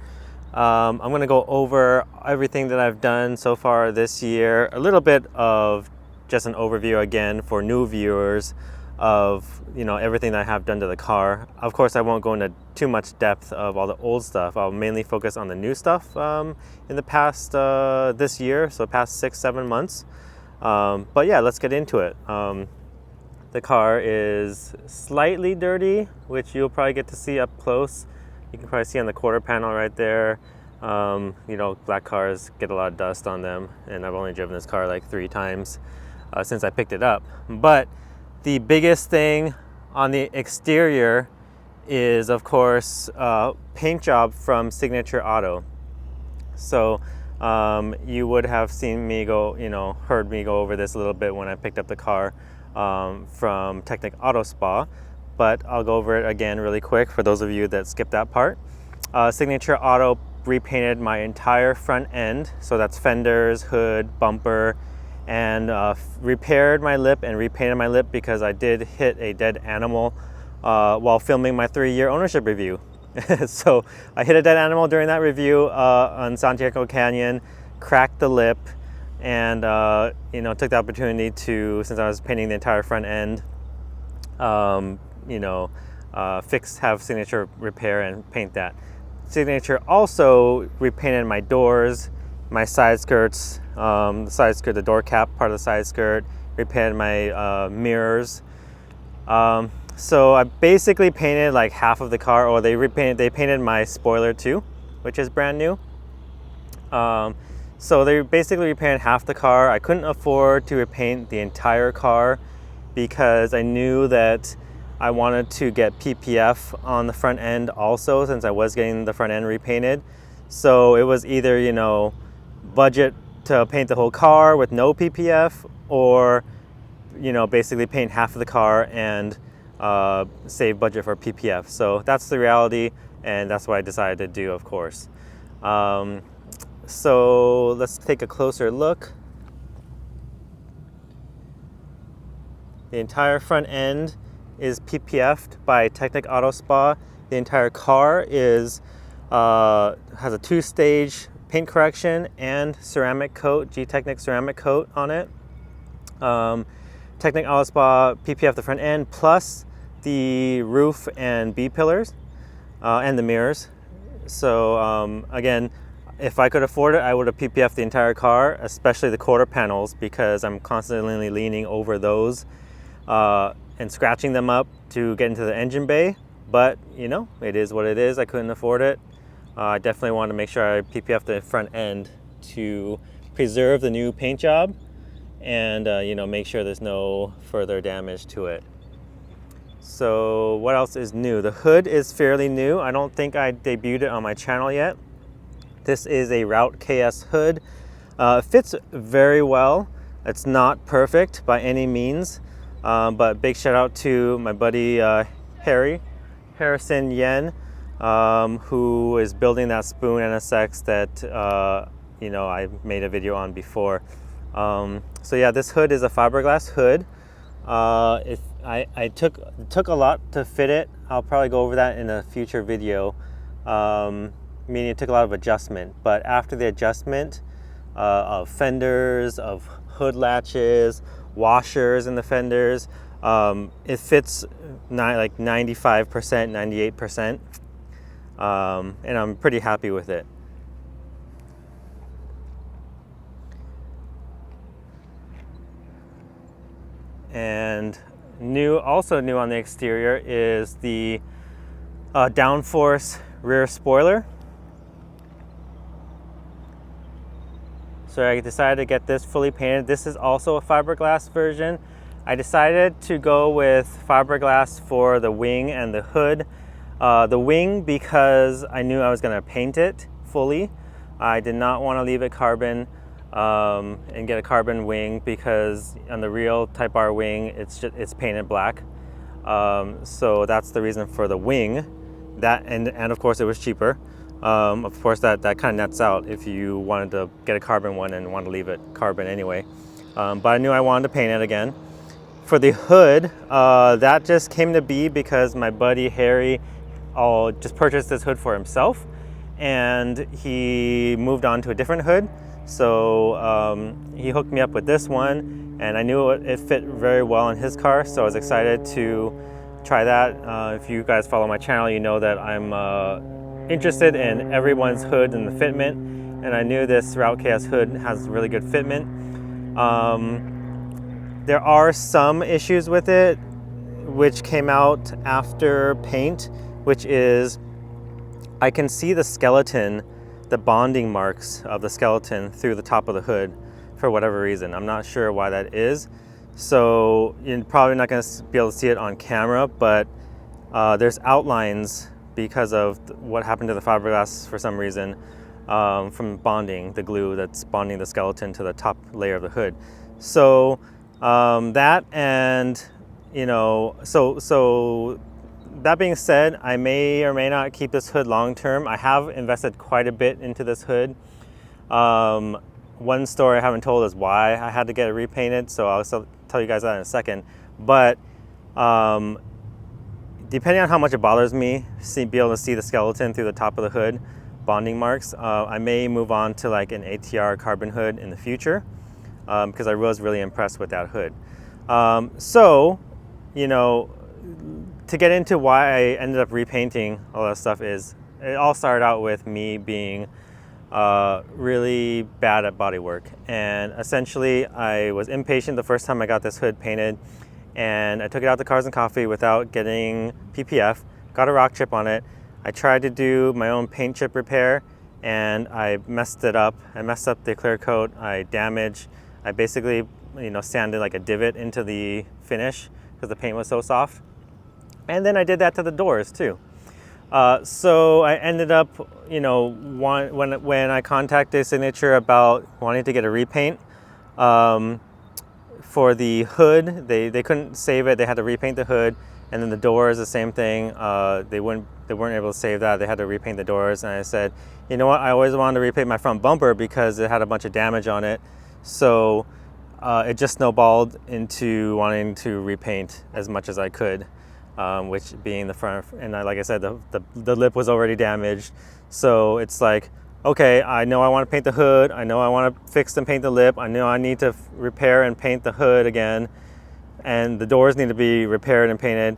I'm gonna go over everything that I've done so far this year, a little bit of just an overview again for new viewers of everything that I have done to the car. Of course, I won't go into too much depth of all the old stuff. I'll mainly focus on the new stuff in the past this year, so past 6-7 months. But yeah, let's get into it. The car is slightly dirty, which you'll probably get to see up close. You can probably see on the quarter panel right there. Black cars get a lot of dust on them, and I've only driven this car like 3 times since I picked it up. But the biggest thing on the exterior is, of course, paint job from Signature Auto. So you would have seen me go, heard me go over this a little bit when I picked up the car from Technic Auto Spa, but I'll go over it again really quick for those of you that skipped that part. Signature Auto repainted my entire front end, so that's fenders, hood, bumper, and repaired my lip and repainted my lip because I did hit a dead animal while filming my 3-year ownership review. So I hit a dead animal during that review on Santiago Canyon, cracked the lip, and took the opportunity to, since I was painting the entire front end, have Signature repair and paint that. Signature also repainted my doors, my side skirts, the door cap part of the side skirt, repainted my mirrors. So I basically painted like half of the car, or they painted my spoiler too, which is brand new. So they basically repainted half the car. I couldn't afford to repaint the entire car because I knew that I wanted to get PPF on the front end also, since I was getting the front end repainted. So it was either, budget to paint the whole car with no PPF, or, basically paint half of the car and save budget for PPF. So that's the reality, and that's what I decided to do, of course. So let's take a closer look. The entire front end is PPF'd by Technic Auto Spa. The entire car has a 2-stage paint correction and ceramic coat, G-Technic ceramic coat on it. Technic Auto Spa PPF the front end plus the roof and B-pillars and the mirrors. So again, if I could afford it, I would have PPF'd the entire car, especially the quarter panels, because I'm constantly leaning over those and scratching them up to get into the engine bay. But it is what it is. I couldn't afford it. I definitely want to make sure I PPF the front end to preserve the new paint job and make sure there's no further damage to it. So what else is new? The hood is fairly new. I don't think I debuted it on my channel yet. This is a Route KS hood. It fits very well. It's not perfect by any means, but big shout out to my buddy Harrison Yen, who is building that spoon NSX that I made a video on before. So yeah, this hood is a fiberglass hood. It took a lot to fit it. I'll probably go over that in a future video. Meaning it took a lot of adjustment, but after the adjustment of fenders, of hood latches, washers in the fenders, it fits like 95%, 98%, and I'm pretty happy with it. And also new on the exterior is the downforce rear spoiler. So I decided to get this fully painted. This is also a fiberglass version. I decided to go with fiberglass for the wing and the hood. The wing because I knew I was going to paint it fully. I did not want to leave it carbon and get a carbon wing because on the real Type R wing it's painted black. So that's the reason for the wing. That and of course it was cheaper. Of course that kind of nets out if you wanted to get a carbon one and want to leave it carbon anyway. But I knew I wanted to paint it again. For the hood, that just came to be because my buddy Harry just purchased this hood for himself, and he moved on to a different hood. So he hooked me up with this one, and I knew it fit very well in his car, so I was excited to try that. If you guys follow my channel, you know that I'm interested in everyone's hood and the fitment, and I knew this Route KS hood has really good fitment. There are some issues with it which came out after paint, which is I can see the skeleton, the bonding marks of the skeleton through the top of the hood for whatever reason. I'm not sure why that is. So you're probably not going to be able to see it on camera, but there's outlines because of what happened to the fiberglass for some reason from bonding, the glue that's bonding the skeleton to the top layer of the hood. So that, and you know, so that being said, I may or may not keep this hood long term. I have invested quite a bit into this hood. One story I haven't told is why I had to get it repainted, so I'll tell you guys that in a second. But depending on how much it bothers me, be able to see the skeleton through the top of the hood, bonding marks, I may move on to like an ATR carbon hood in the future, because I was really impressed with that hood. So, you know, to get into why I ended up repainting all that stuff is, it all started out with me being really bad at bodywork, and essentially I was impatient the first time I got this hood painted, and I took it out to Cars and Coffee without getting PPF, got a rock chip on it. I tried to do my own paint chip repair, and I messed it up. I messed up the clear coat. I basically, you know, sanded like a divot into the finish because the paint was so soft. And then I did that to the doors too. So I ended up, you know, when I contacted Signature about wanting to get a repaint for the hood, they couldn't save it. They had to repaint the hood, and then the doors, the same thing. They weren't able to save that. They had to repaint the doors, and I said, you know what? I always wanted to repaint my front bumper because it had a bunch of damage on it. So it just snowballed into wanting to repaint as much as I could. Which being the front, and like I said, the lip was already damaged. So it's like, okay, I know I want to paint the hood. I know I want to fix and paint the lip. I know I need to repair and paint the hood again. And the doors need to be repaired and painted.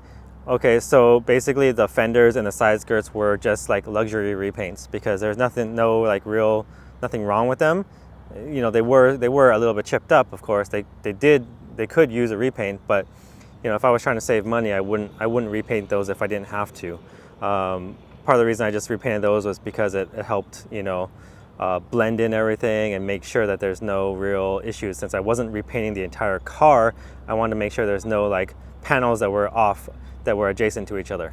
Okay, so basically the fenders and the side skirts were just like luxury repaints because there's nothing wrong with them. You know, they were a little bit chipped up, of course. They could use a repaint, but you know, if I was trying to save money, I wouldn't repaint those if I didn't have to. Part of the reason I just repainted those was because it helped, you know, blend in everything and make sure that there's no real issues. Since I wasn't repainting the entire car, I wanted to make sure there's no like panels that were off, that were adjacent to each other.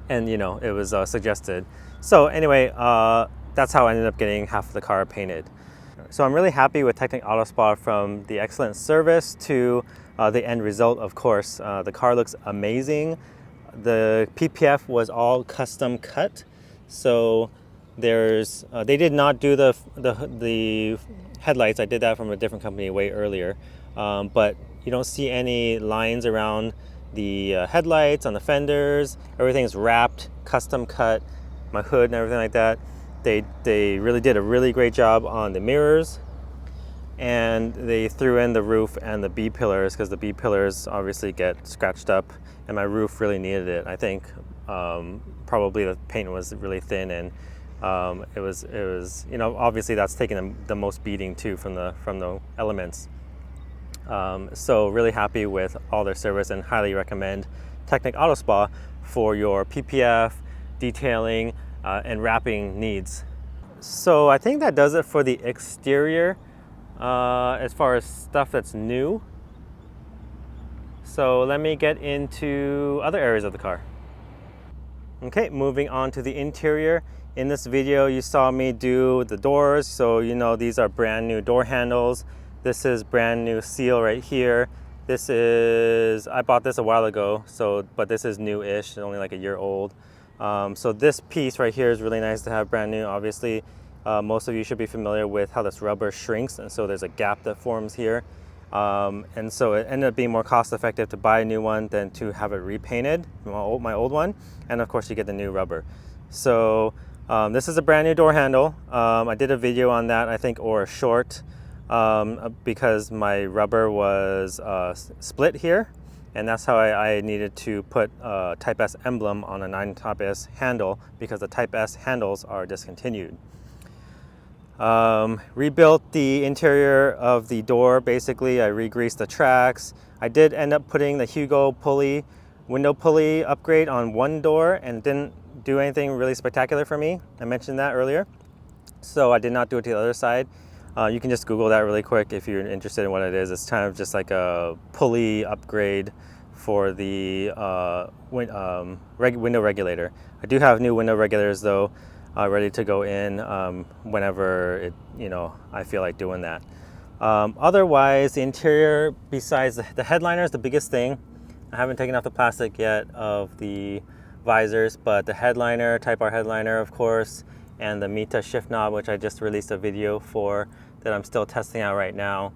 And you know, it was suggested. So anyway, that's how I ended up getting half of the car painted. So I'm really happy with Technic Auto Spa, from the excellent service to the end result, of course. The car looks amazing. The PPF was all custom cut. So they did not do the headlights. I did that from a different company way earlier. But you don't see any lines around the headlights, on the fenders. Everything's wrapped, custom cut, my hood and everything like that. They really did a really great job on the mirrors, and they threw in the roof and the B pillars because the B pillars obviously get scratched up, and my roof really needed it. I think probably the paint was really thin, and it was you know, obviously that's taking the most beating too from the elements. So really happy with all their service, and highly recommend Technic Auto Spa for your PPF, detailing, and wrapping needs. So I think that does it for the exterior as far as stuff that's new. So let me get into other areas of the car. Okay, moving on to the interior. In this video you saw me do the doors, so you know these are brand new door handles. This is brand new seal right here. I bought this a while ago, but this is new-ish, only like a year old. So this piece right here is really nice to have brand new. Obviously, most of you should be familiar with how this rubber shrinks, and so there's a gap that forms here. And so it ended up being more cost effective to buy a new one than to have it repainted, my old one. And of course you get the new rubber. So this is a brand new door handle. I did a video on that, I think, or a short, because my rubber was split here. And that's how I needed to put a Type S emblem on a 9 Type S handle, because the Type S handles are discontinued. Rebuilt the interior of the door. Basically, I re-greased the tracks. I did end up putting the Hugo pulley, window pulley upgrade on one door, and didn't do anything really spectacular for me. I mentioned that earlier. So I did not do it to the other side. You can just Google that really quick if you're interested in what it is. It's kind of just like a pulley upgrade for the window regulator. I do have new window regulators though, ready to go in whenever I feel like doing that. Otherwise, the interior, besides the headliner, is the biggest thing. I haven't taken off the plastic yet of the visors, but the headliner, Type R headliner, of course, and the Mita shift knob, which I just released a video for that I'm still testing out right now.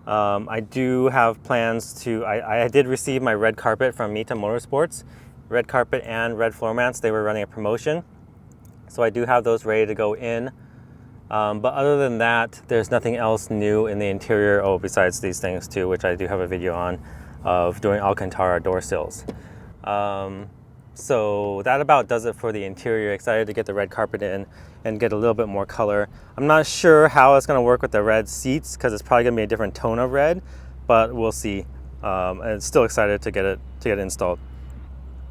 I do have plans to, I did receive my red carpet from Mita Motorsports. Red carpet and red floor mats, they were running a promotion. So I do have those ready to go in. But other than that, there's nothing else new in the interior, besides these things too, which I do have a video on, of doing Alcantara door sills. So that about does it for the interior. Excited to get the red carpet in and get a little bit more color. I'm not sure how it's gonna work with the red seats, because it's probably gonna be a different tone of red, but we'll see. And still excited to get it installed.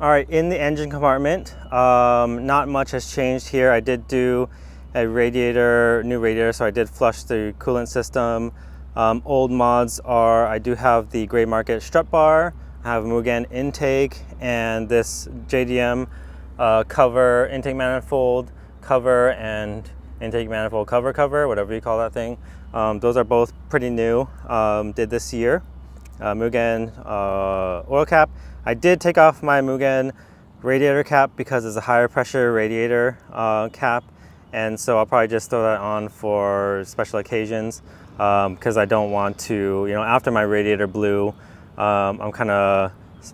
All right, in the engine compartment, not much has changed here. I did do a new radiator, so I did flush the coolant system. Old mods are, I do have the gray market strut bar, I have Mugen intake, and this JDM cover, intake manifold cover, and intake manifold cover, whatever you call that thing. Those are both pretty new, did this year. Mugen oil cap. I did take off my Mugen radiator cap because it's a higher pressure radiator cap, and so I'll probably just throw that on for special occasions, because I don't want to, after my radiator blew, I'm kind of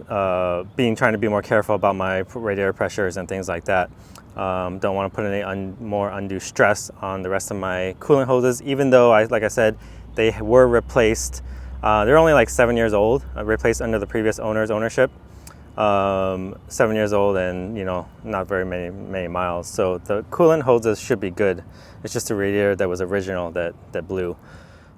trying to be more careful about my radiator pressures and things like that. Don't want to put any more undue stress on the rest of my coolant hoses, even though, like I said, they were replaced. They're only like 7 years old, replaced under the previous owner's ownership. 7 years old and, not very many miles. So the coolant hoses should be good. It's just the radiator that was original that blew.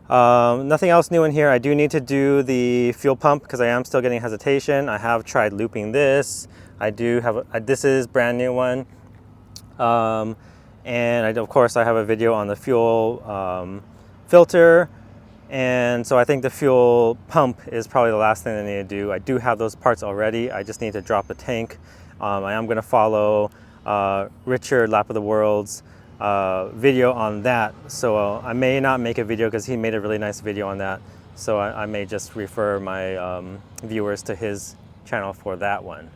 Nothing else new in here. I do need to do the fuel pump because I am still getting hesitation. I have tried looping this. I do have, this is brand new one. And of course I have a video on the fuel filter. And so I think the fuel pump is probably the last thing I need to do. I do have those parts already. I just need to drop the tank. I am going to follow Richard Lap of the World's video on that. So I may not make a video because he made a really nice video on that. So I may just refer my viewers to his channel for that one.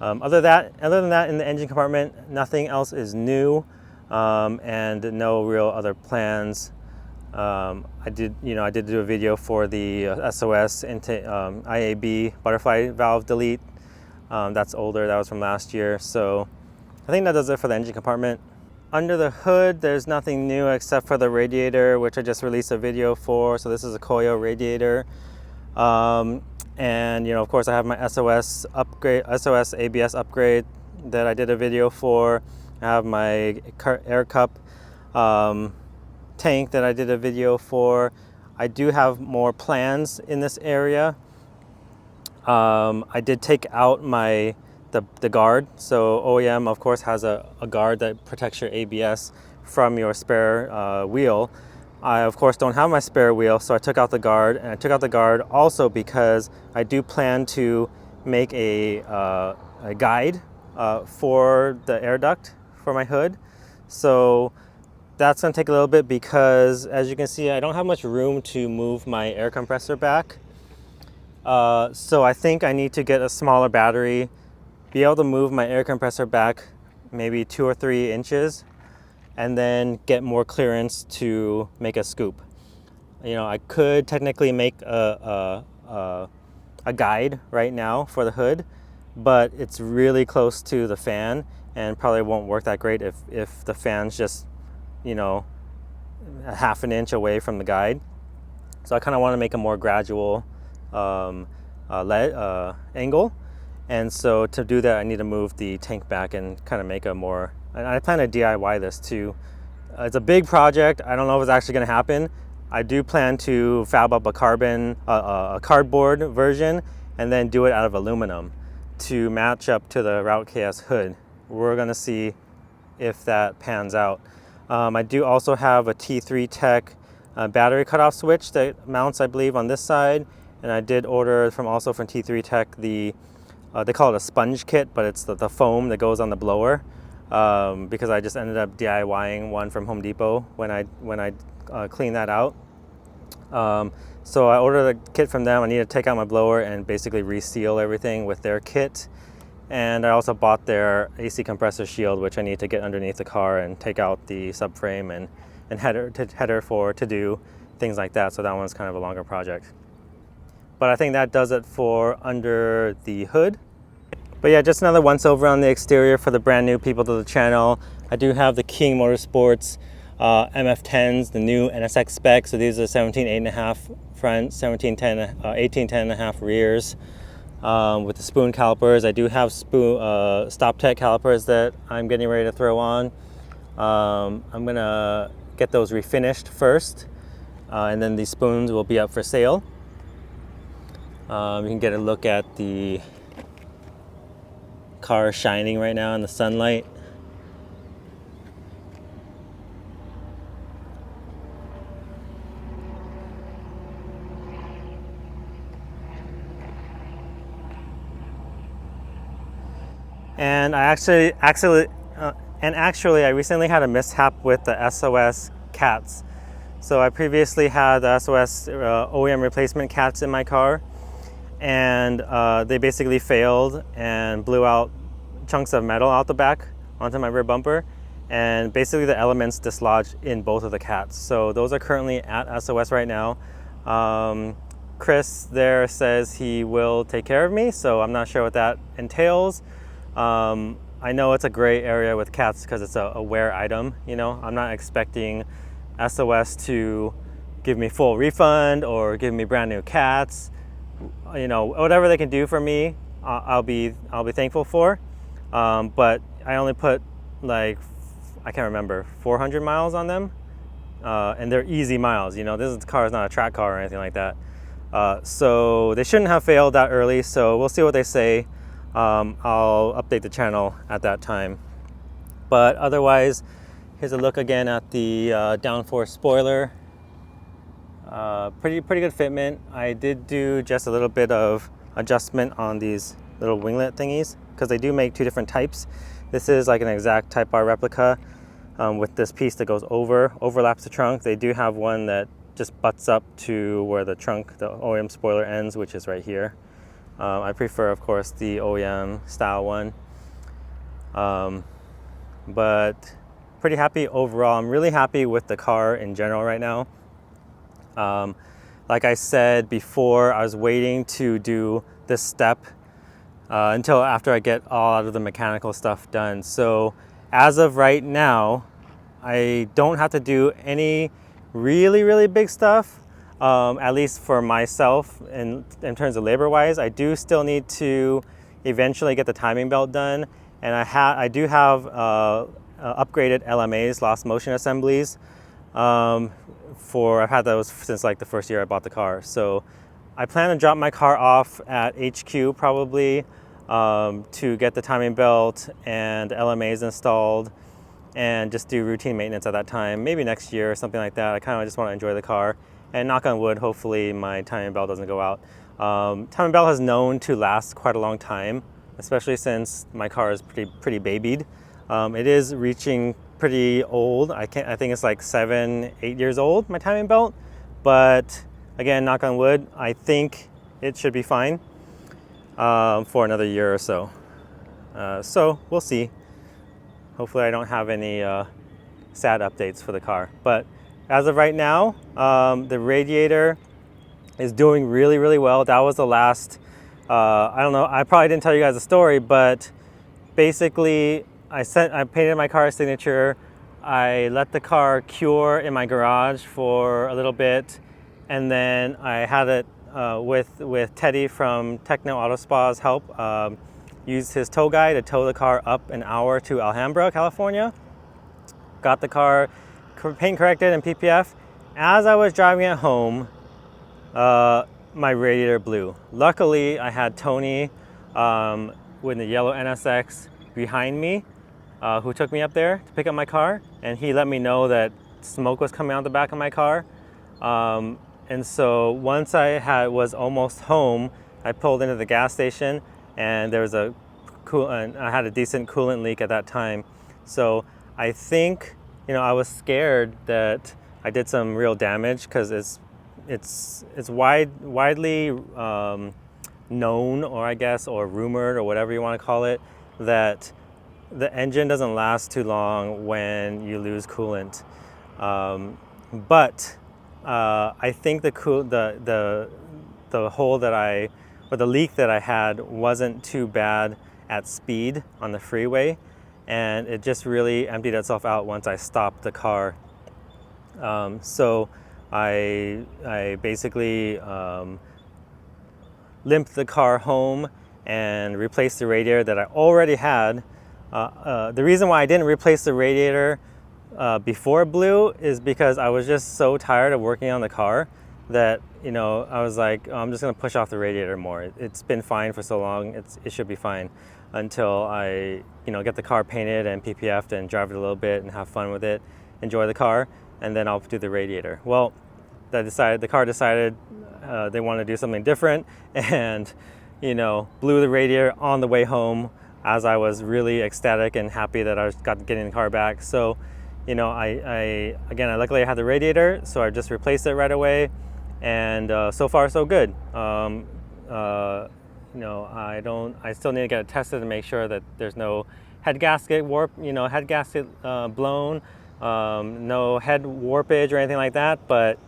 Other than that, in the engine compartment, nothing else is new, and no real other plans. I did do a video for the SOS into IAB butterfly valve delete. That's older. That was from last year. So I think that does it for the engine compartment. Under the hood, there's nothing new except for the radiator, which I just released a video for. So this is a Koyo radiator. And of course I have my SOS ABS upgrade that I did a video for. I have my air cup tank that I did a video for. I do have more plans in this area. I did take out the guard. So OEM of course has a guard that protects your ABS from your spare wheel. I of course don't have my spare wheel, so I took out the guard, and I took out the guard also because I do plan to make a guide for the air duct for my hood. So that's going to take a little bit because, as you can see, I don't have much room to move my air compressor back. So I think I need to get a smaller battery, be able to move my air compressor back maybe 2 or 3 inches, and then get more clearance to make a scoop. You know, I could technically make a guide right now for the hood, but it's really close to the fan and probably won't work that great if the fan's just, you know, a half an inch away from the guide. So I kind of want to make a more gradual angle. And so to do that, I need to move the tank back and kind of make a more, and I plan to DIY this too. It's a big project. I don't know if it's actually going to happen. I do plan to fab up a cardboard version and then do it out of aluminum to match up to the Route KS hood. We're going to see if that pans out. I do also have a T3 Tech battery cutoff switch that mounts, I believe, on this side. And I did order from T3 Tech the, they call it a sponge kit, but it's the foam that goes on the blower. Because I just ended up DIYing one from Home Depot when I cleaned that out. So I ordered a kit from them. I need to take out my blower and basically reseal everything with their kit. And I also bought their AC compressor shield, which I need to get underneath the car and take out the subframe and header to do things like that. So that one's kind of a longer project. But I think that does it for under the hood. But yeah, just another once over on the exterior for the brand new people to the channel. I do have the King Motorsports MF10s, the new NSX spec. So these are 17.8.5 front, 18.10.5 rears with the spoon calipers. I do have Stop Tech calipers that I'm getting ready to throw on. I'm gonna get those refinished first, and then these spoons will be up for sale. You can get a look at the car shining right now in the sunlight. And I recently had a mishap with the SOS cats. So I previously had the SOS OEM replacement cats in my car, and they basically failed and blew out chunks of metal out the back onto my rear bumper, and basically the elements dislodged in both of the cats. So those are currently at SOS right now. Chris there says he will take care of me, so I'm not sure what that entails. I know it's a gray area with cats because it's a wear item, you know. I'm not expecting SOS to give me full refund or give me brand new cats. You know, whatever they can do for me, I'll be thankful for. But I only put like, I can't remember, 400 miles on them, and they're easy miles. You know, this car is not a track car or anything like that. So they shouldn't have failed that early. So we'll see what they say. I'll update the channel at that time. But otherwise, here's a look again at the downforce spoiler. Pretty good fitment. I did do just a little bit of adjustment on these little winglet thingies because they do make two different types. This is like an exact Type R replica with this piece that goes overlaps the trunk. They do have one that just butts up to where the trunk, the OEM spoiler ends, which is right here. I prefer, of course, the OEM style one. But pretty happy overall. I'm really happy with the car in general right now. Like I said before, I was waiting to do this step until after I get all out of the mechanical stuff done. So as of right now, I don't have to do any really big stuff. At least for myself, in terms of labor-wise. I do still need to eventually get the timing belt done, and I do have upgraded LMAs, lost motion assemblies. I've had those since like the first year I bought the car. So I plan to drop my car off at HQ probably to get the timing belt and the LMAs installed, and just do routine maintenance at that time. Maybe next year or something like that. I kind of just want to enjoy the car. And knock on wood, hopefully my timing belt doesn't go out. Timing belt has known to last quite a long time, especially since my car is pretty babied. It is reaching pretty old. I think it's like 7-8 years old, my timing belt. But again, knock on wood, I think it should be fine for another year or so. So we'll see. Hopefully I don't have any sad updates for the car. But as of right now, the radiator is doing really, really well. That was the last, I don't know, I probably didn't tell you guys the story, but basically I painted my car signature. I let the car cure in my garage for a little bit, and then I had it with Teddy from Techno Auto Spa's help, used his tow guy to tow the car up an hour to Alhambra, California. Got the car paint corrected and PPF. As I was driving it home, my radiator blew. Luckily, I had Tony with the yellow NSX behind me, who took me up there to pick up my car, and he let me know that smoke was coming out the back of my car. And so once I was almost home, I pulled into the gas station, and there was I had a decent coolant leak at that time. So I think, you know, I was scared that I did some real damage, because it's widely known, or I guess, or rumored, or whatever you want to call it, that the engine doesn't last too long when you lose coolant. But I think the hole that the leak that I had wasn't too bad at speed on the freeway, and it just really emptied itself out once I stopped the car. So I basically limped the car home and replaced the radiator that I already had. The reason why I didn't replace the radiator before it blew is because I was just so tired of working on the car that, you know, I was like, oh, I'm just gonna push off the radiator more. It's been fine for so long, it should be fine, until I, you know, get the car painted and PPF'd and drive it a little bit and have fun with it, enjoy the car, and then I'll do the radiator. Well, the car decided they want to do something different, and, you know, blew the radiator on the way home, as I was really ecstatic and happy that I got getting the car back. So, you know, luckily I had the radiator, so I just replaced it right away, and so far so good. You know, I still need to get it tested to make sure that there's no head gasket blown, no head warpage or anything like that, but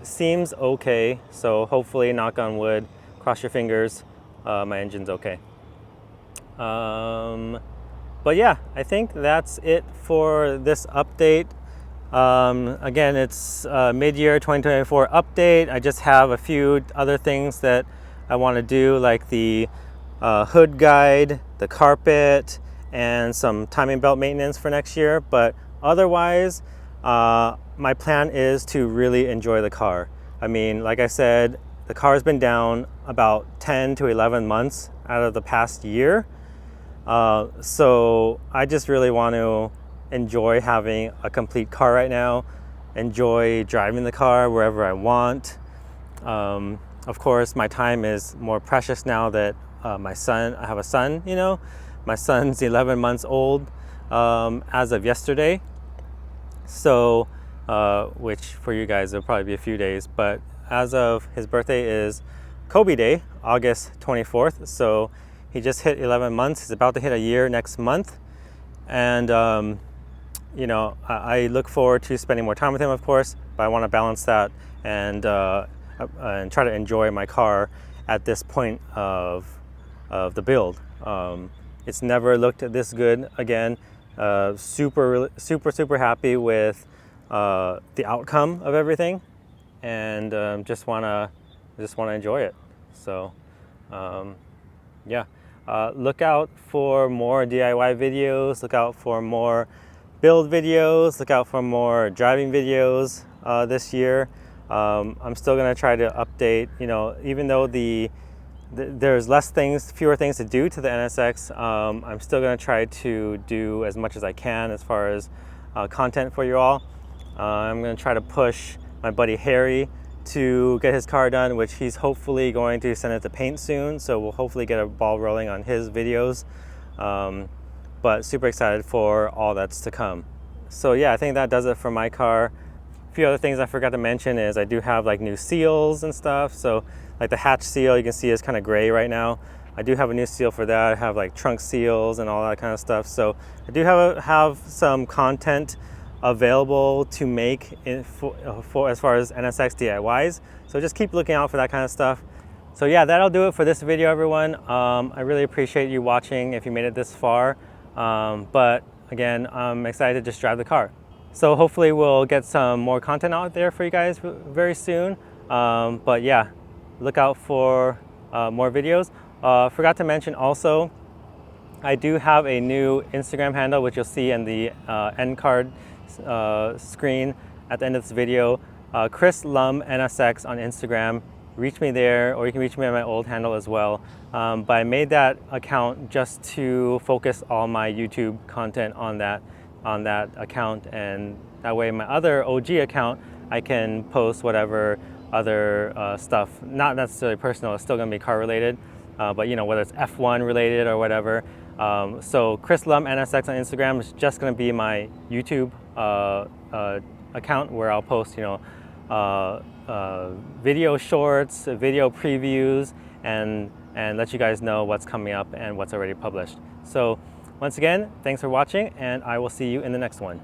seems okay. So hopefully, knock on wood, cross your fingers, my engine's okay. But yeah, I think that's it for this update. Again, it's mid-year 2024 update. I just have a few other things that I want to do, like the hood guide, the carpet, and some timing belt maintenance for next year. But otherwise, my plan is to really enjoy the car. I mean, like I said, the car has been down about 10 to 11 months out of the past year. So I just really want to enjoy having a complete car right now, enjoy driving the car wherever I want. Of course, my time is more precious now that I have a son, you know. My son's 11 months old as of yesterday. So, which for you guys, it'll probably be a few days, but as of his birthday is Kobe Day, August 24th. So he just hit 11 months. He's about to hit a year next month. And, you know, I look forward to spending more time with him, of course, but I want to balance that and try to enjoy my car at this point of the build. It's never looked this good again. Super happy with the outcome of everything, and just wanna enjoy it. So yeah, look out for more DIY videos, look out for more build videos, look out for more driving videos this year. I'm still gonna try to update, you know, even though there's fewer things to do to the NSX, I'm still gonna try to do as much as I can as far as content for you all. I'm gonna try to push my buddy Harry to get his car done, which he's hopefully going to send it to paint soon, so we'll hopefully get a ball rolling on his videos. But super excited for all that's to come. So yeah, I think that does it for my car. A few other things I forgot to mention is I do have like new seals and stuff. So like the hatch seal, you can see is kind of gray right now. I do have a new seal for that. I have like trunk seals and all that kind of stuff. So I do have some content available to make for as far as NSX DIYs. So just keep looking out for that kind of stuff. So yeah, that'll do it for this video, everyone. I really appreciate you watching if you made it this far. But again, I'm excited to just drive the car. So hopefully we'll get some more content out there for you guys very soon. But yeah, look out for more videos. Forgot to mention also, I do have a new Instagram handle, which you'll see in the end card screen at the end of this video. Chris Lum NSX on Instagram. Reach me there, or you can reach me on my old handle as well. But I made that account just to focus all my YouTube content on that account, and that way my other OG account, I can post whatever other stuff, not necessarily personal, it's still gonna be car related, but you know, whether it's F1 related or whatever. So Chris Lum NSX on Instagram is just gonna be my YouTube account, where I'll post, you know, video shorts, video previews, and let you guys know what's coming up and what's already published. So once again, thanks for watching, and I will see you in the next one.